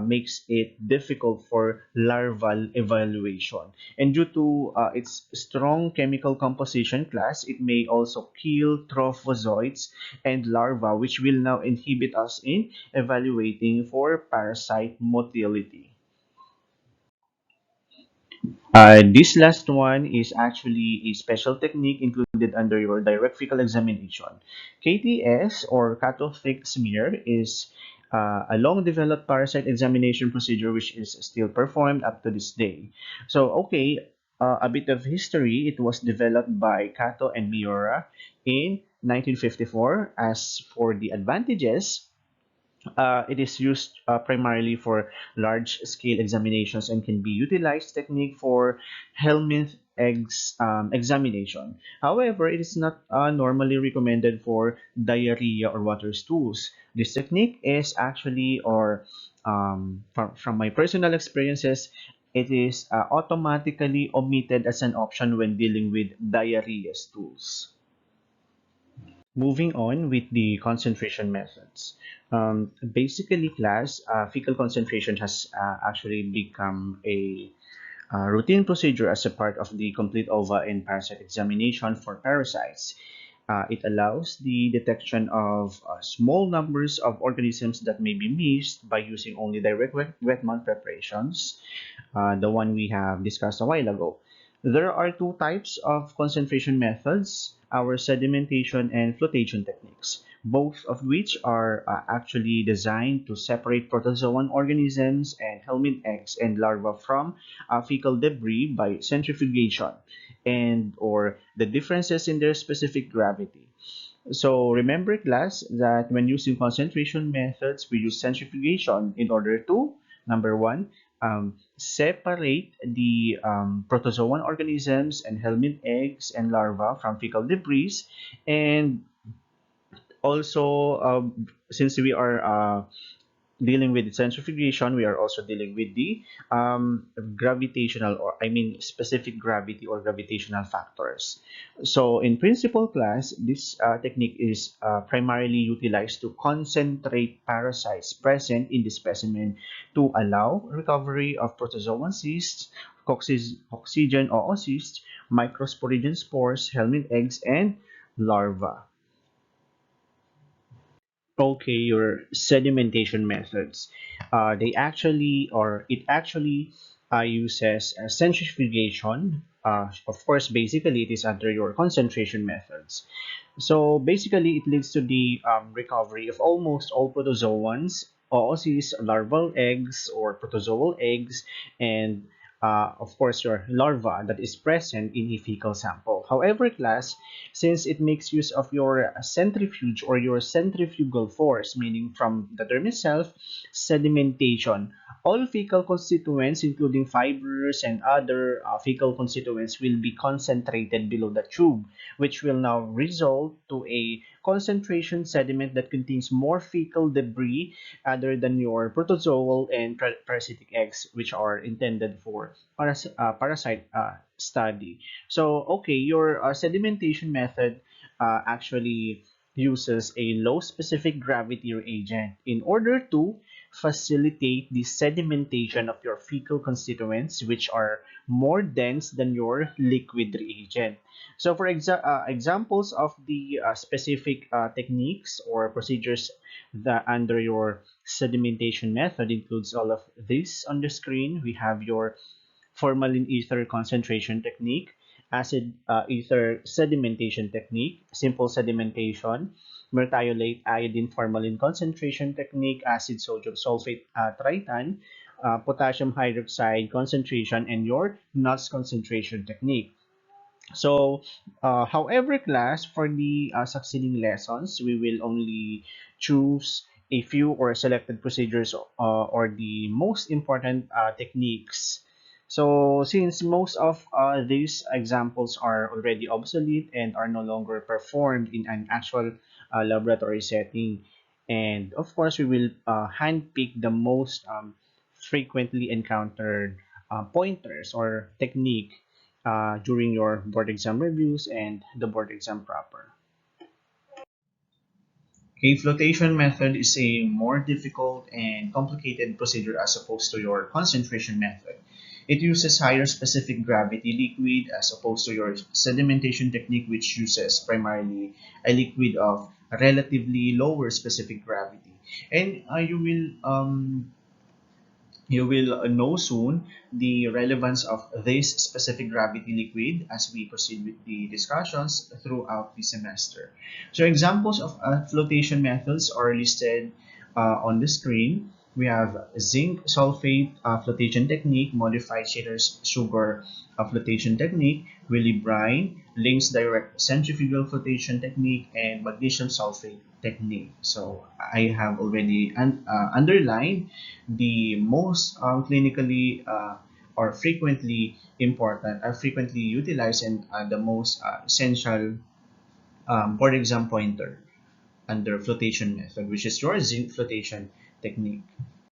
Speaker 1: makes it difficult for larval evaluation. And due to its strong chemical composition, class, it may also kill trophozoites and larvae, which will now inhibit us in evaluating for parasite motility. This last one is actually a special technique included under your direct fecal examination. KTS or cathotic smear is a long developed parasite examination procedure which is still performed up to this day. So, okay, a bit of history. It was developed by Cato and Miura in 1954. As for the advantages, it is used primarily for large-scale examinations and can be utilized technique for helminth examination. However, it is not normally recommended for diarrhea or water stools. This technique is actually, or from my personal experiences, it is automatically omitted as an option when dealing with diarrhea stools. Moving on with the concentration methods. Basically, class, fecal concentration has actually become a routine procedure as a part of the complete ova and parasite examination for parasites. It allows the detection of small numbers of organisms that may be missed by using only direct wet mount preparations, the one we have discussed a while ago. There are two types of concentration methods, our sedimentation and flotation techniques, both of which are actually designed to separate protozoan organisms and helminth eggs and larvae from fecal debris by centrifugation and or the differences in their specific gravity. So remember, class, that when using concentration methods, we use centrifugation in order to, number one, separate the protozoan organisms and helminth eggs and larvae from fecal debris. And also, since we are dealing with centrifugation, we are also dealing with the gravitational, or I mean specific gravity or gravitational factors. So in principal, class, this technique is primarily utilized to concentrate parasites present in the specimen to allow recovery of protozoan cysts, oxygen oocysts, microsporidian spores, helminth eggs, and larvae. Okay, your sedimentation methods. It actually uses centrifugation. Of course, basically, it is under your concentration methods. So basically, it leads to the recovery of almost all protozoans, oocysts, larval eggs, or protozoal eggs, and of course, your larva that is present in a fecal sample. However, class, since it makes use of your centrifuge or your centrifugal force, meaning from the term itself, sedimentation, all fecal constituents, including fibers and other fecal constituents, will be concentrated below the tube, which will now result to a concentration sediment that contains more fecal debris other than your protozoal and parasitic eggs, which are intended for parasite study. So, okay, your sedimentation method actually uses a low specific gravity reagent in order to facilitate the sedimentation of your fecal constituents, which are more dense than your liquid reagent. So, for examples of the specific techniques or procedures that under your sedimentation method includes all of this on the screen. We have your formalin ether concentration technique, acid ether sedimentation technique, simple sedimentation, methylate iodine formalin concentration technique, acid sodium sulfate triton, potassium hydroxide concentration, and your NOS concentration technique. So, however, class, for the succeeding lessons, we will only choose a few or selected procedures or the most important techniques. So, since most of these examples are already obsolete and are no longer performed in an actual laboratory setting, and of course, we will handpick the most frequently encountered pointers or technique during your board exam reviews and the board exam proper. Okay, flotation method is a more difficult and complicated procedure as opposed to your concentration method. It uses higher specific gravity liquid as opposed to your sedimentation technique, which uses primarily a liquid of relatively lower specific gravity. And you will know soon the relevance of this specific gravity liquid as we proceed with the discussions throughout the semester. So examples of flotation methods are listed on the screen. We have zinc sulfate flotation technique, modified Shatter's sugar flotation technique, Willy brine, Link's direct centrifugal flotation technique, and magnesium sulfate technique. So I have already underlined the most clinically or frequently important, frequently utilized, and the most essential board exam pointer under flotation method, which is your zinc flotation technique.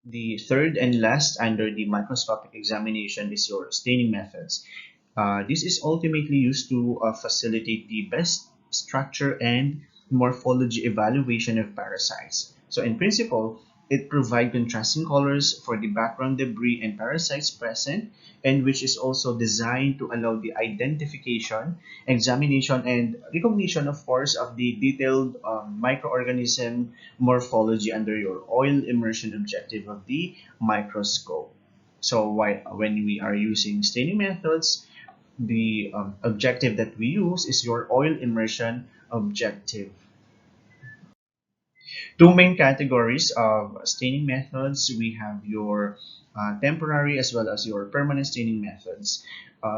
Speaker 1: The third and last under the microscopic examination is your staining methods. This is ultimately used to facilitate the best structure and morphology evaluation of parasites. So in principle, It provides contrasting colors for the background debris and parasites present, and which is also designed to allow the identification, examination, and recognition, of course, of the detailed microorganism morphology under your oil immersion objective of the microscope. So when we are using staining methods, the objective that we use is your oil immersion objective. Two main categories of staining methods. We have your temporary as well as your permanent staining methods.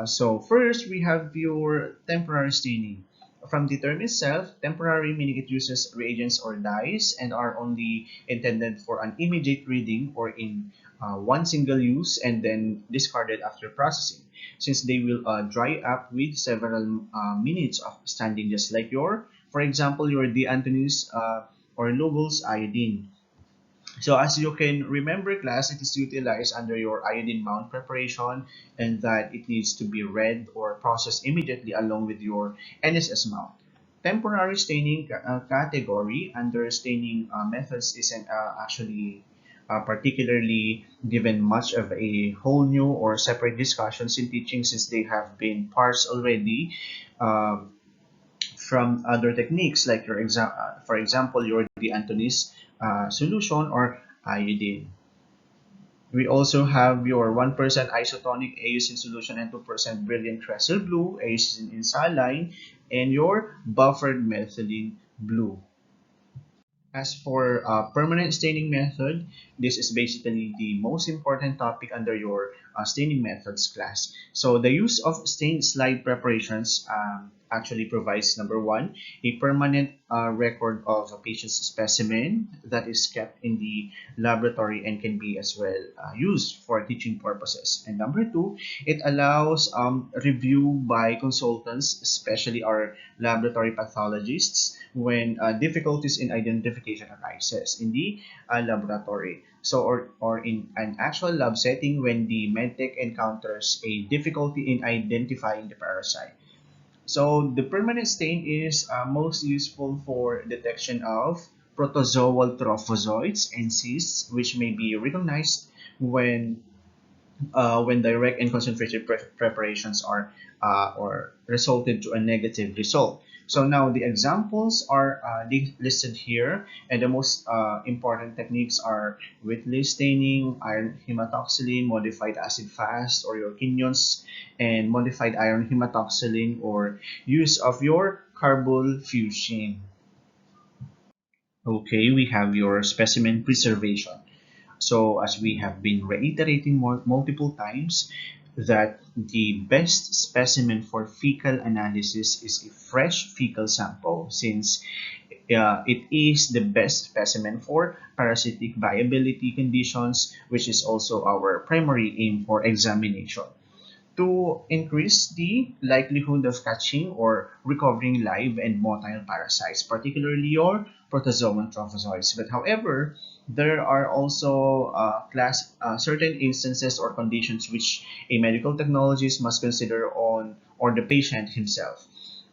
Speaker 1: So first, we have your temporary staining. From the term itself, temporary meaning it uses reagents or dyes and are only intended for an immediate reading or in one single use and then discarded after processing, since they will dry up with several minutes of standing, just like for example, your deanthonys or Lugol's iodine. So as you can remember, class, it is utilized under your iodine mount preparation, and that it needs to be read or processed immediately along with your NSS mount. Temporary staining category under staining methods isn't actually particularly given much of a whole new or separate discussions in teaching, since they have been parsed already from other techniques like for example, your D'Antoni's solution or iodine. We also have your 1% isotonic AUC solution and 2% brilliant trestle blue, AUC in saline, and your buffered methylene blue. As for permanent staining method, this is basically the most important topic under your staining methods class. So the use of stained slide preparations actually provides, number one, a permanent record of a patient's specimen that is kept in the laboratory and can be as well used for teaching purposes. And number two, it allows review by consultants, especially our laboratory pathologists, when difficulties in identification arises in the laboratory. So, or in an actual lab setting when the medtech encounters a difficulty in identifying the parasite. So, the permanent stain is most useful for detection of protozoal trophozoites and cysts, which may be recognized when direct and concentrated preparations are or resulted to a negative result. So now the examples are listed here, and the most important techniques are witless staining, iron hematoxylin, modified acid fast, or your Quignon's, and modified iron hematoxylin, or use of your carbol fusion. Okay, we have your specimen preservation. So as we have been reiterating multiple times, that the best specimen for fecal analysis is a fresh fecal sample, since it is the best specimen for parasitic viability conditions, which is also our primary aim for examination, to increase the likelihood of catching or recovering live and motile parasites, particularly your protozoan trophozoites. But however, there are also certain instances or conditions which a medical technologist must consider on or the patient himself.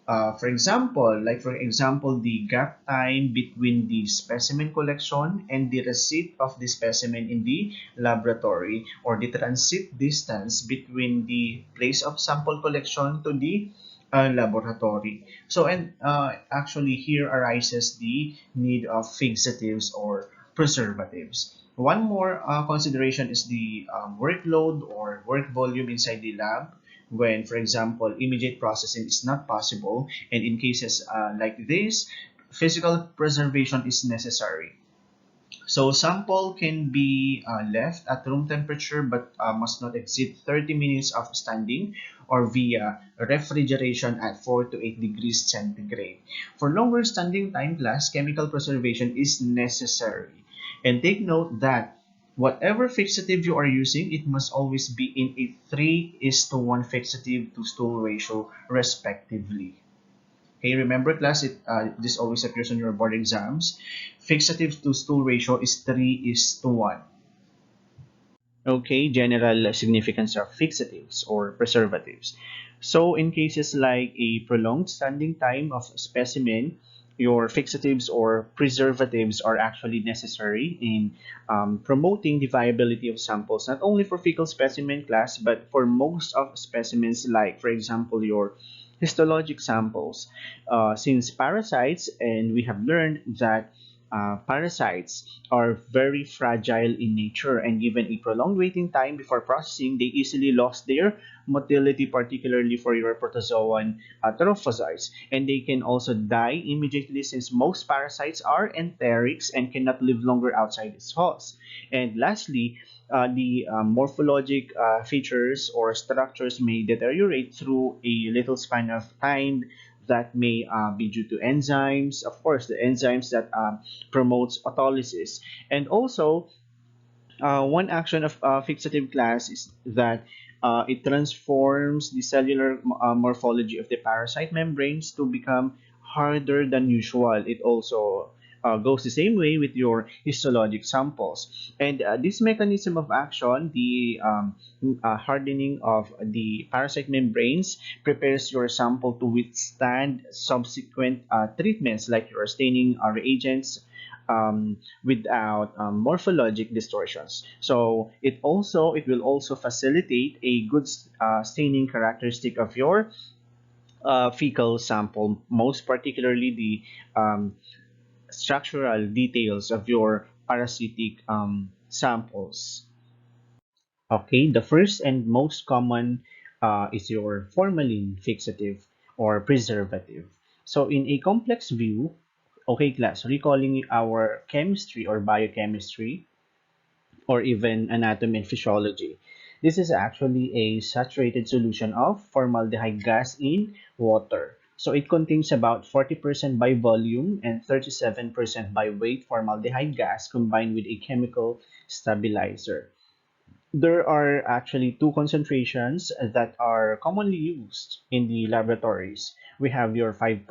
Speaker 1: For example, the gap time between the specimen collection and the receipt of the specimen in the laboratory, or the transit distance between the place of sample collection to the laboratory. So, and actually here arises the need of fixatives or preservatives. One more consideration is the workload or work volume inside the lab, when, for example, immediate processing is not possible, and in cases like this, physical preservation is necessary. So sample can be left at room temperature, but must not exceed 30 minutes of standing or via refrigeration at 4 to 8 degrees centigrade. For longer standing time class, chemical preservation is necessary. And take note that whatever fixative you are using, it must always be in a 3:1 fixative to stool ratio respectively. Okay, remember class, this always appears on your board exams. Fixative to stool ratio is 3:1. Okay, general significance of fixatives or preservatives. So in cases like a prolonged standing time of specimen, your fixatives or preservatives are actually necessary in promoting the viability of samples, not only for fecal specimen class, but for most of specimens, like, for example, your histologic samples. Since parasites, and we have learned that parasites are very fragile in nature, and given a prolonged waiting time before processing, they easily lost their motility, particularly for your protozoan trophozoites. And they can also die immediately, since most parasites are enterics and cannot live longer outside its host. And lastly, the morphologic features or structures may deteriorate through a little span of time. That may be due to enzymes, of course, the enzymes that promotes autolysis. And also, one action of fixative class is that it transforms the cellular morphology of the parasite membranes to become harder than usual. It also goes the same way with your histologic samples. And this mechanism of action, the hardening of the parasite membranes, prepares your sample to withstand subsequent treatments like your staining reagents, without morphologic distortions. So it will also facilitate a good staining characteristic of your fecal sample, most particularly the structural details of your parasitic samples. Okay, the first and most common is your formalin fixative or preservative. So in a complex view, okay class, recalling our chemistry or biochemistry, or even anatomy and physiology, this is actually a saturated solution of formaldehyde gas in water. So it contains about 40% by volume and 37% by weight formaldehyde gas combined with a chemical stabilizer. There are actually two concentrations that are commonly used in the laboratories. We have your 5%,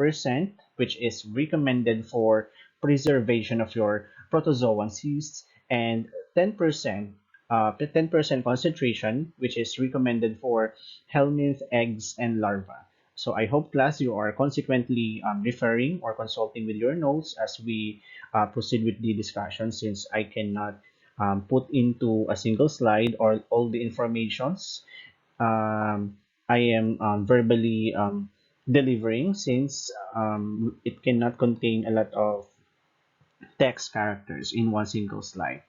Speaker 1: which is recommended for preservation of your protozoan cysts, and 10%, 10% concentration, which is recommended for helminth eggs and larvae. So I hope class you are consequently referring or consulting with your notes as we proceed with the discussion, since I cannot put into a single slide or all the informations I am verbally delivering, since it cannot contain a lot of text characters in one single slide.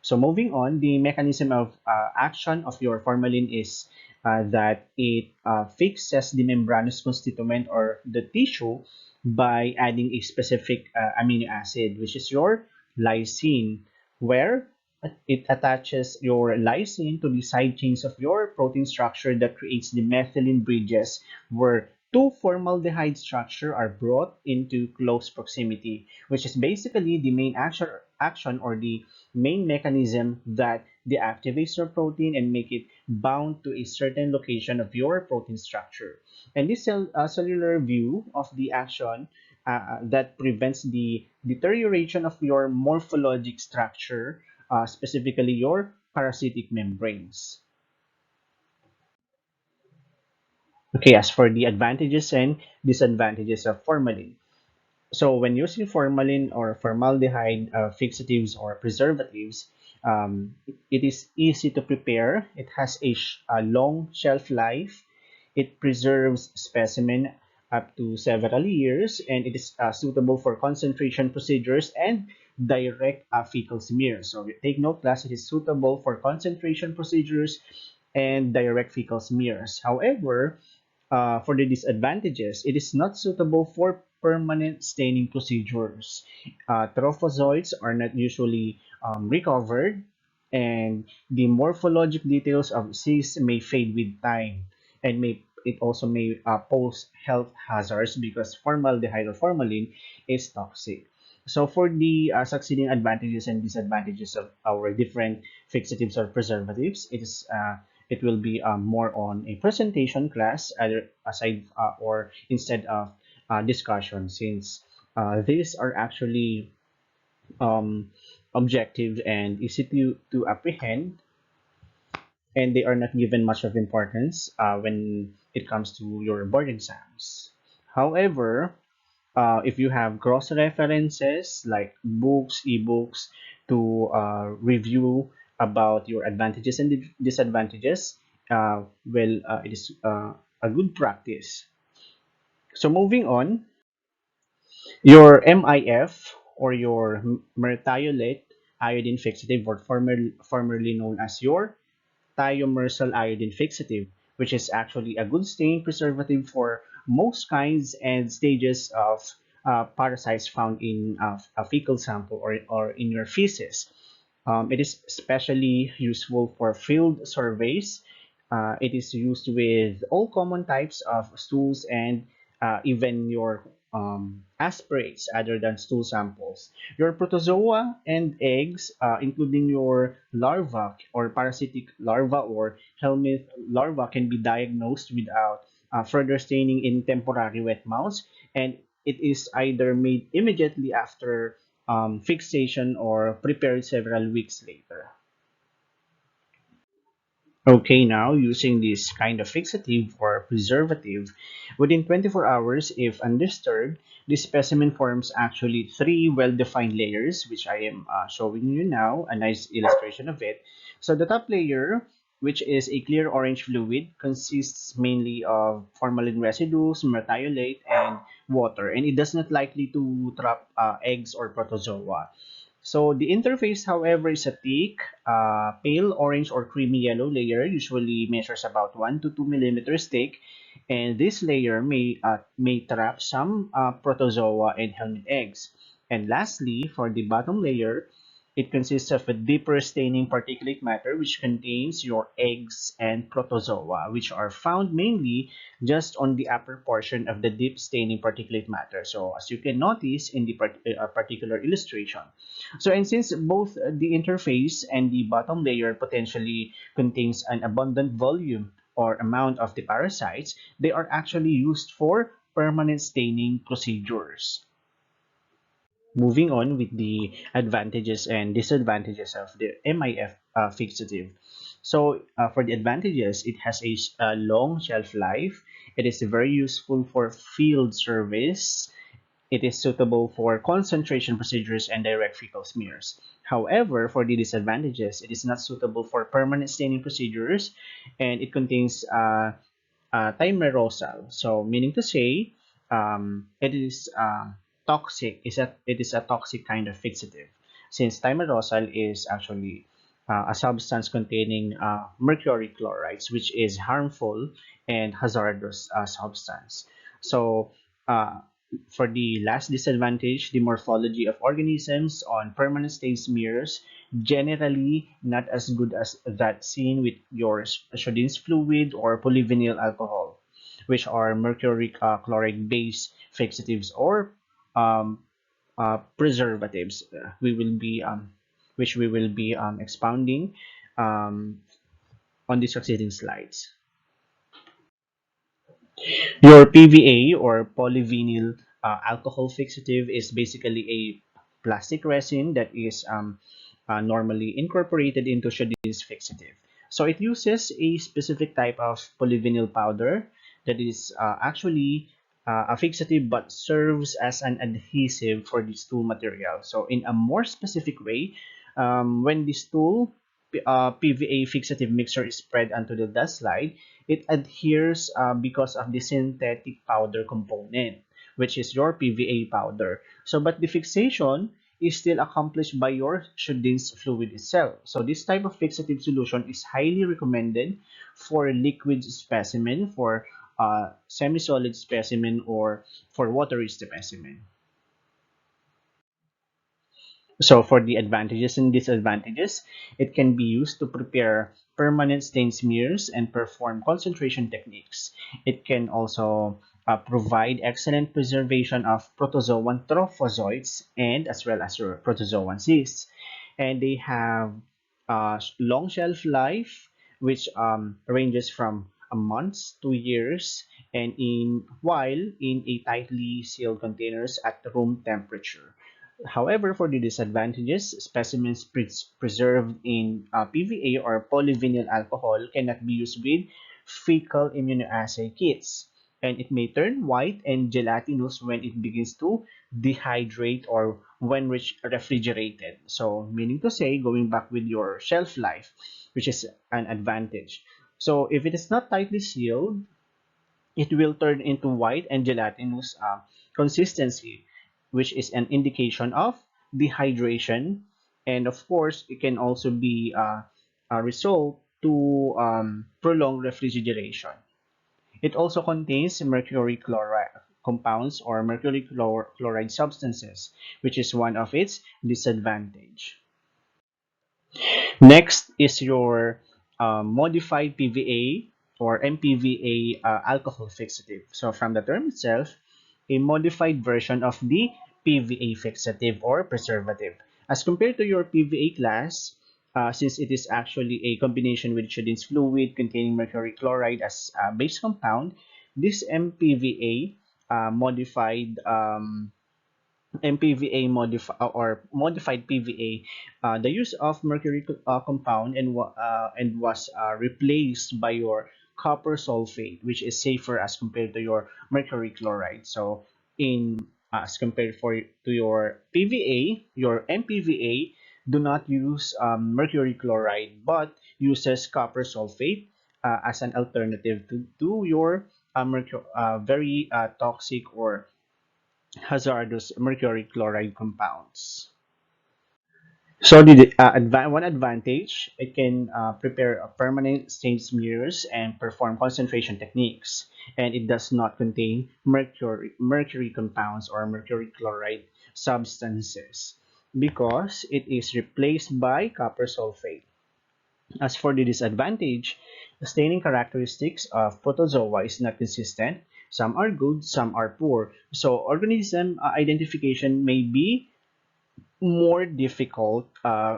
Speaker 1: So moving on, the mechanism of action of your formalin is that it fixes the membranous constituent or the tissue by adding a specific amino acid, which is your lysine, where it attaches your lysine to the side chains of your protein structure that creates the methylene bridges, where two formaldehyde structure are brought into close proximity, which is basically the main action or the main mechanism that deactivates your protein and make it bound to a certain location of your protein structure. And this cellular view of the action that prevents the deterioration of your morphologic structure, specifically your parasitic membranes. Okay, as for the advantages and disadvantages of formalin. So when using formalin or formaldehyde fixatives or preservatives, it is easy to prepare. It has a long shelf life. It preserves specimen up to several years, and it is suitable for concentration procedures and direct fecal smears. So take note, class, it is suitable for concentration procedures and direct fecal smears. However, for the disadvantages, it is not suitable for permanent staining procedures. Trophozoites are not usually recovered, and the morphologic details of cysts may fade with time, and it also may pose health hazards because formaldehyde or formalin is toxic. So for the succeeding advantages and disadvantages of our different fixatives or preservatives, it will be more on a presentation class, either aside or instead of discussion, since these are actually um, objective and easy to apprehend, and they are not given much of importance when it comes to your board exams. However, If you have cross references like books, ebooks to review about your advantages and disadvantages, it is a good practice. So moving on, your MIF or your mertiolate iodine fixative, or formerly known as your thiomersal iodine fixative, which is actually a good stain preservative for most kinds and stages of parasites found in a fecal sample, or in your feces. It is especially useful for field surveys. It is used with all common types of stools and even your aspirates other than stool samples. Your protozoa and eggs, including your larva or parasitic larva or helminth larva, can be diagnosed without further staining in temporary wet mounts, and it is either made immediately after fixation or prepared several weeks later. Okay, now using this kind of fixative or preservative, within 24 hours, if undisturbed, the specimen forms actually three well-defined layers, which I am showing you now, a nice illustration of it. So the top layer, which is a clear orange fluid, consists mainly of formalin residues, methylate, and water, and it does not likely to trap eggs or protozoa. So the interface, however, is a thick, pale orange or creamy yellow layer, usually measures about 1 to 2 millimeters thick, and this layer may trap some protozoa and helminth eggs. And lastly, for the bottom layer, it consists of a deeper staining particulate matter which contains your eggs and protozoa, which are found mainly just on the upper portion of the deep staining particulate matter. So as you can notice in the particular illustration. So, and since both the interface and the bottom layer potentially contains an abundant volume or amount of the parasites, they are actually used for permanent staining procedures. Moving on with the advantages and disadvantages of the MIF fixative. So, for the advantages, it has a long shelf life. It is very useful for field service. It is suitable for concentration procedures and direct fecal smears. However, for the disadvantages, it is not suitable for permanent staining procedures, and it contains thimerosal. So, meaning to say, it is toxic. It is a toxic kind of fixative, since thimerosal is actually a substance containing mercury chlorides, which is harmful and hazardous substance. So, uh, for the last disadvantage, the morphology of organisms on permanent stain smears generally not as good as that seen with your Schodin's fluid or polyvinyl alcohol, which are mercury chloride based fixatives or um, preservatives. Which we will be expounding um, on the succeeding slides. Your PVA or polyvinyl alcohol fixative is basically a plastic resin that is normally incorporated into Schodin's fixative. So it uses a specific type of polyvinyl powder that is actually a fixative but serves as an adhesive for the stool material. So in a more specific way, when the stool PVA fixative mixture is spread onto the dust slide, it adheres because of the synthetic powder component, which is your PVA powder. So, but the fixation is still accomplished by your Schodin's fluid itself. So, this type of fixative solution is highly recommended for liquid specimen, for semi-solid specimen, or for watery specimen. So for the advantages and disadvantages, it can be used to prepare permanent stain smears and perform concentration techniques. It can also provide excellent preservation of protozoan trophozoites and as well as your protozoan cysts. And they have long shelf life, which ranges from a months to years, and in while in a tightly sealed containers at room temperature. However, for the disadvantages, specimens preserved in PVA or polyvinyl alcohol cannot be used with fecal immunoassay kits. and it may turn white and gelatinous when it begins to dehydrate or when refrigerated. So, meaning to say, going back with your shelf life, which is an advantage. So, if it is not tightly sealed, it will turn into white and gelatinous consistency, which is an indication of dehydration. And of course, it can also be a result to prolonged refrigeration. It also contains mercury chloride compounds or chloride substances, which is one of its disadvantage. Next is your modified PVA or Mpva alcohol fixative. So from the term itself, a modified version of the PVA fixative or preservative. As compared to your PVA class, since it is actually a combination with Sjödin's fluid containing mercury chloride as a base compound, this Mpva modified Mpva or modified PVA, the use of mercury compound and was replaced by your copper sulfate, which is safer as compared to your mercury chloride. So, in as compared to your PVA, your Mpva do not use mercury chloride but uses copper sulfate as an alternative to your very toxic or hazardous mercury chloride compounds. So one advantage, it can prepare a permanent stainless mirrors and perform concentration techniques, and it does not contain mercury compounds or mercury chloride substances because it is replaced by copper sulfate. As for the disadvantage, the staining characteristics of protozoa is not consistent. Some are good, some are poor. So organism identification may be more difficult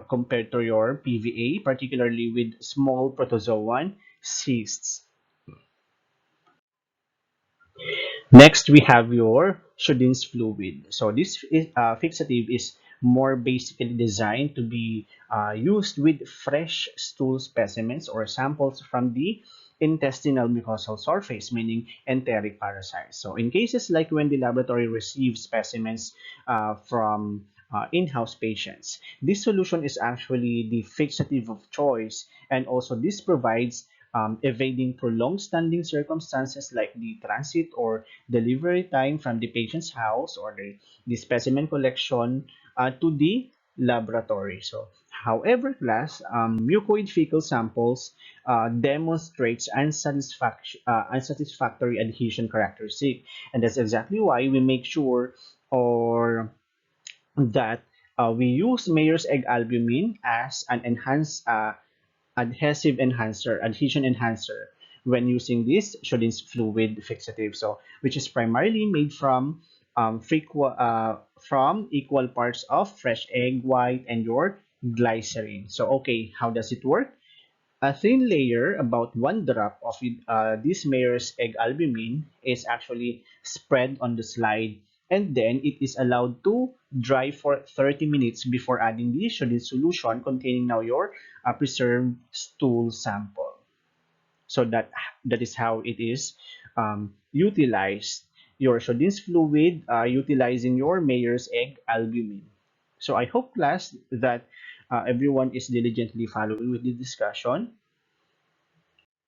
Speaker 1: compared to your PVA, particularly with small protozoan cysts. Next, we have your Sjödin's fluid. So fixative is more basically designed to be used with fresh stool specimens or samples from the intestinal mucosal surface, meaning enteric parasites. So in cases like when the laboratory receives specimens from in-house patients, this solution is actually the fixative of choice, and also this provides evading prolonged standing circumstances like the transit or delivery time from the patient's house or the specimen collection to the laboratory. So, however, class, mucoid fecal samples demonstrates unsatisfactory adhesion characteristic, and that's exactly why we make sure or that we use Mayer's egg albumin as an enhanced adhesion enhancer when using this Sjödin's fluid fixative. So, which is primarily made from equal parts of fresh egg white and your glycerin. So, okay, how does it work? A thin layer, about one drop of this Mayer's egg albumin, is actually spread on the slide, and then it is allowed to dry for 30 minutes before adding the Sjödin solution containing now your preserved stool sample. So that is how it is utilized. Your Sjödin's fluid utilizing your Mayer's egg albumin. So I hope, class, that everyone is diligently following with the discussion.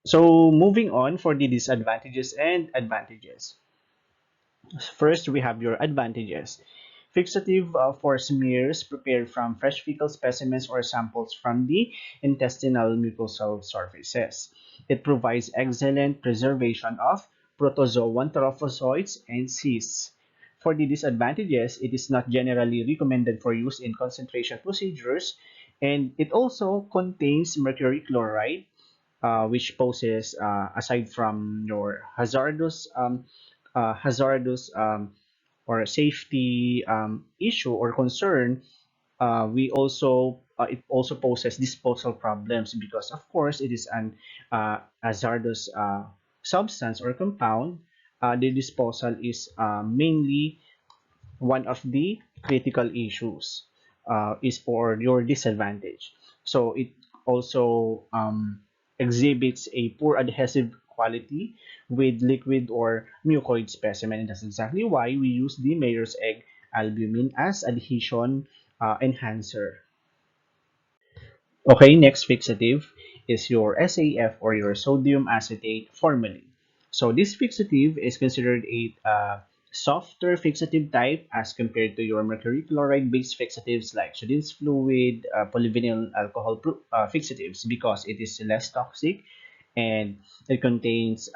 Speaker 1: So moving on for the disadvantages and advantages. First, we have your advantages. Fixative for smears prepared from fresh fecal specimens or samples from the intestinal mucosal surfaces. It provides excellent preservation of protozoan trophozoites and cysts. For the disadvantages, it is not generally recommended for use in concentration procedures, and it also contains mercury chloride, which poses, aside from your hazardous or safety issue or concern, we also it also poses disposal problems because, of course, it is an hazardous substance or compound. The disposal is mainly one of the critical issues is for your disadvantage. So it also exhibits a poor adhesive quality with liquid or mucoid specimen. And that's exactly why we use the mare's egg albumin as adhesion enhancer. Okay, next fixative is your SAF or your sodium acetate formalin. So this fixative is considered a softer fixative type as compared to your mercury chloride based fixatives like Schodin's fluid, polyvinyl alcohol fixatives because it is less toxic and it contains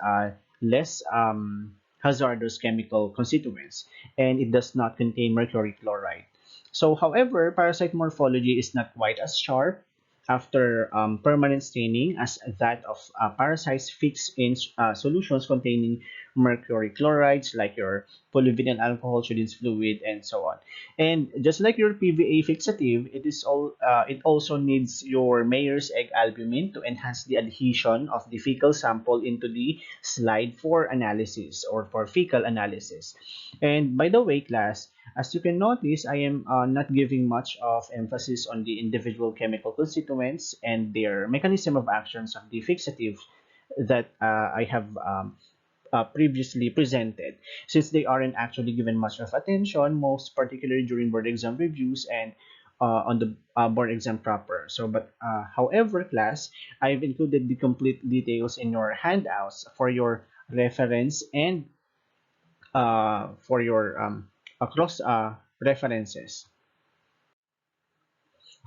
Speaker 1: less hazardous chemical constituents, and it does not contain mercury chloride. So, however, parasite morphology is not quite as sharp after permanent staining as that of parasites fixed in solutions containing mercury chlorides like your polyvinyl alcohol, Schodin's fluid, and so on. And just like your PVA fixative, it also needs your Mayer's egg albumin to enhance the adhesion of the fecal sample into the slide for analysis or for fecal analysis. And by the way, class, as you can notice, I am not giving much of emphasis on the individual chemical constituents and their mechanism of actions of the fixative that I have previously presented, since they aren't actually given much of attention, most particularly during board exam reviews and on the board exam proper. So, but however, class, I've included the complete details in your handouts for your reference and for your across references.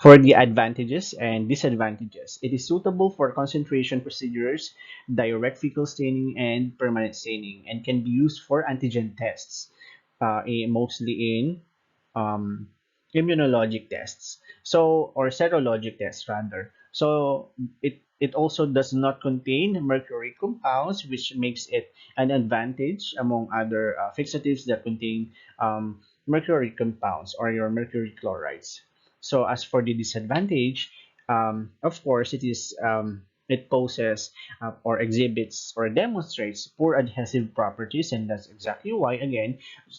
Speaker 1: For the advantages and disadvantages, it is suitable for concentration procedures, direct fecal staining, and permanent staining, and can be used for antigen tests, mostly in um, immunologic tests. So, or serologic tests rather. So, it also does not contain mercury compounds, which makes it an advantage among other fixatives that contain mercury compounds or your mercury chlorides. So as for the disadvantage, of course, it poses or exhibits or demonstrates poor adhesive properties, and that's exactly why, again,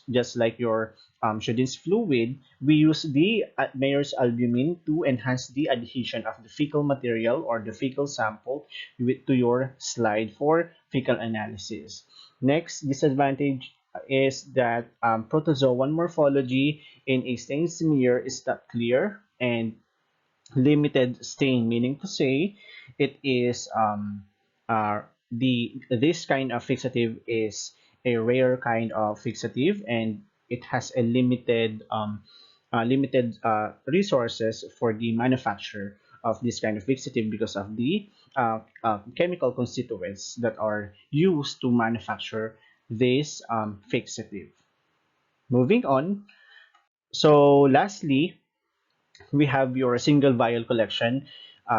Speaker 1: just like your Schodin's fluid, we use the Mayer's albumin to enhance the adhesion of the fecal material or the fecal sample to your slide for fecal analysis. Next disadvantage is that protozoan morphology in a stain smear is not clear and limited stain, meaning to say it is this kind of fixative is a rare kind of fixative, and it has a limited resources for the manufacture of this kind of fixative because of the chemical constituents that are used to manufacture this fixative. Moving on. So lastly, we have your single vial collection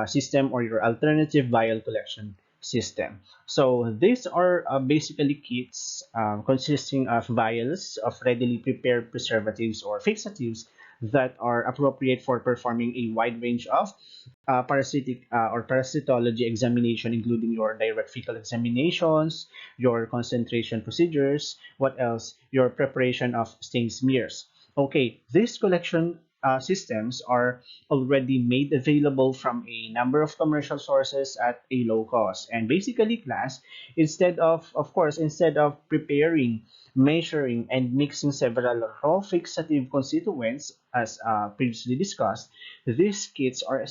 Speaker 1: system or your alternative vial collection system. So these are basically kits consisting of vials of readily prepared preservatives or fixatives that are appropriate for performing a wide range of parasitic or parasitology examination, including your direct fecal examinations, your concentration procedures, what else, your preparation of stain smears. Okay, this collection systems are already made available from a number of commercial sources at a low cost. And basically, class, of course, instead of preparing, measuring, and mixing several raw fixative constituents, as previously discussed, these kits are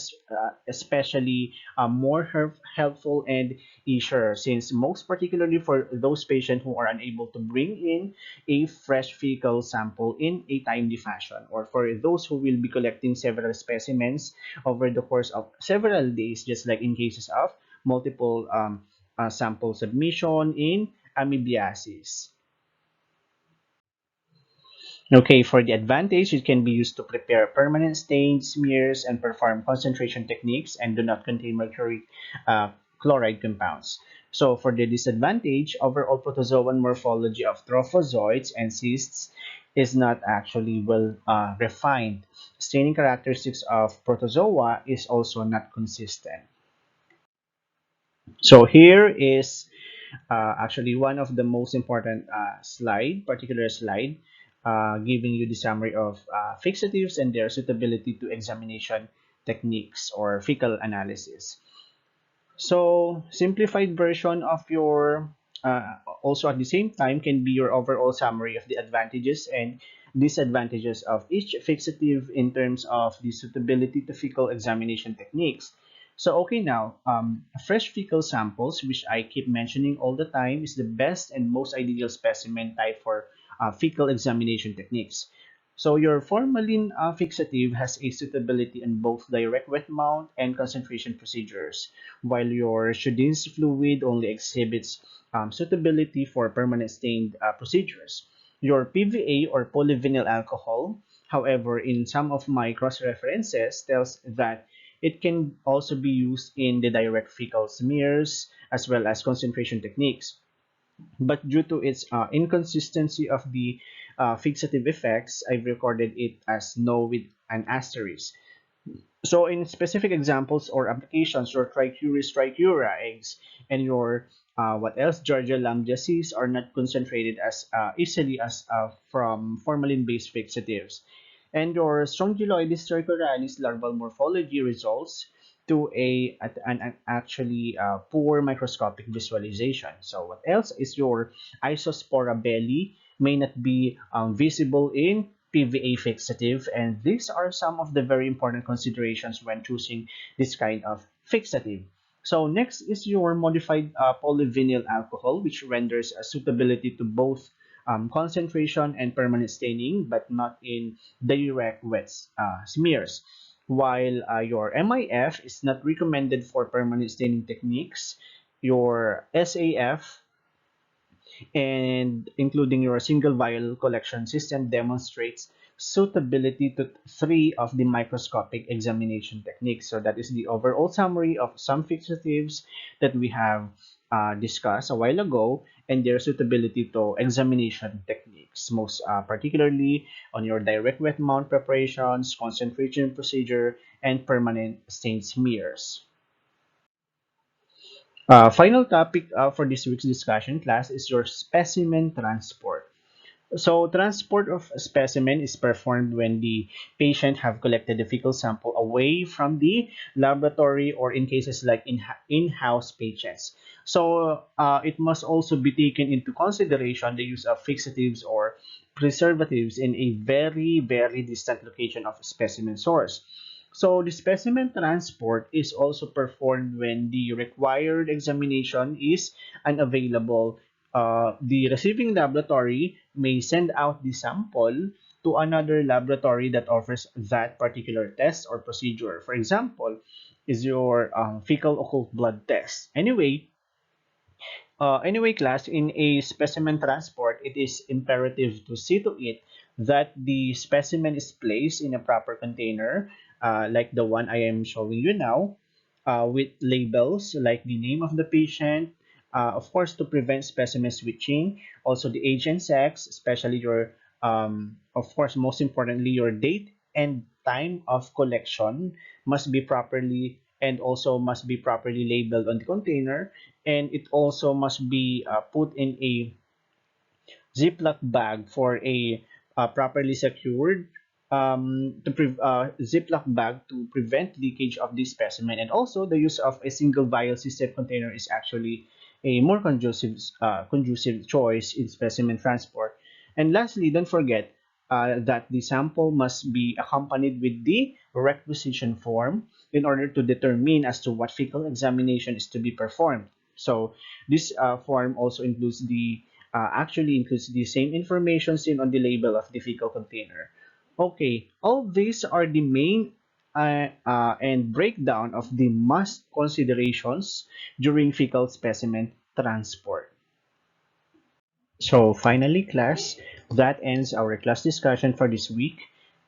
Speaker 1: especially more helpful and easier, since most particularly for those patients who are unable to bring in a fresh fecal sample in a timely fashion, or for those who will be collecting several specimens over the course of several days, just like in cases of multiple sample submission in amoebiasis. Okay, for the advantage, it can be used to prepare permanent stains, smears, and perform concentration techniques and do not contain mercury chloride compounds. So for the disadvantage, overall protozoan morphology of trophozoites and cysts is not actually well refined. Staining characteristics of protozoa is also not consistent. So here is actually one of the most important particular slide, giving you the summary of fixatives and their suitability to examination techniques or fecal analysis. So simplified version of your also at the same time can be your overall summary of the advantages and disadvantages of each fixative in terms of the suitability to fecal examination techniques. So okay now, fresh fecal samples, which I keep mentioning all the time, is the best and most ideal specimen type for fecal examination techniques. So your formalin fixative has a suitability in both direct wet mount and concentration procedures, while your Schodin's fluid only exhibits suitability for permanent stained procedures. Your PVA or polyvinyl alcohol, however, in some of my cross-references tells that it can also be used in the direct fecal smears as well as concentration techniques. But due to its inconsistency of the fixative effects, I've recorded it as no with an asterisk. So in specific examples or applications, your trichuris tricura eggs and your what else Georgia lambdiasis are not concentrated as easily as from formalin-based fixatives. And your strongyloides trichoralis larval morphology results to an actually poor microscopic visualization. So what else is your isospora belli may not be visible in PVA fixative, and these are some of the very important considerations when choosing this kind of fixative. So next is your modified polyvinyl alcohol, which renders a suitability to both concentration and permanent staining, but not in direct wet smears. While your MIF is not recommended for permanent staining techniques, your SAF and including your single vial collection system demonstrates suitability to three of the microscopic examination techniques. So that is the overall summary of some fixatives that we have discussed a while ago and their suitability to examination techniques, most particularly on your direct wet mount preparations, concentration procedure, and permanent stain smears. Final topic for this week's discussion class is your specimen transport. So transport of a specimen is performed when the patient have collected the fecal sample away from the laboratory or in cases like in-house patients. So it must also be taken into consideration the use of fixatives or preservatives in a very, very distant location of a specimen source. So the specimen transport is also performed when the required examination is unavailable. The receiving laboratory may send out the sample to another laboratory that offers that particular test or procedure. For example, is your fecal occult blood test. Anyway, class, in a specimen transport, it is imperative to see to it that the specimen is placed in a proper container, like the one I am showing you now, with labels like the name of the patient, of course, to prevent specimen switching, also the age and sex, especially your, of course, most importantly, your date and time of collection must be properly and also must be properly labeled on the container, and it also must be put in a Ziploc bag for a properly secured Ziploc bag to prevent leakage of this specimen. And also, the use of a single vial system container is actually a more conducive choice in specimen transport. And lastly, don't forget that the sample must be accompanied with the requisition form in order to determine as to what fecal examination is to be performed. So this form also includes the actually includes the same information seen on the label of the fecal container. Okay, all these are the main and breakdown of the must considerations during fecal specimen transport. So finally, class, that ends our class discussion for this week,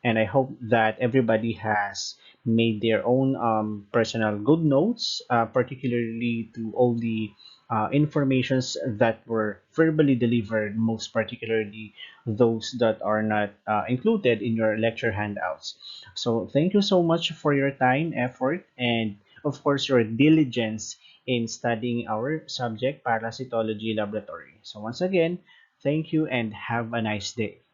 Speaker 1: and I hope that everybody has made their own personal good notes, particularly to all the informations that were verbally delivered, most particularly those that are not included in your lecture handouts. So thank you so much for your time, effort, and of course your diligence in studying our subject, parasitology laboratory. So once again, thank you and have a nice day.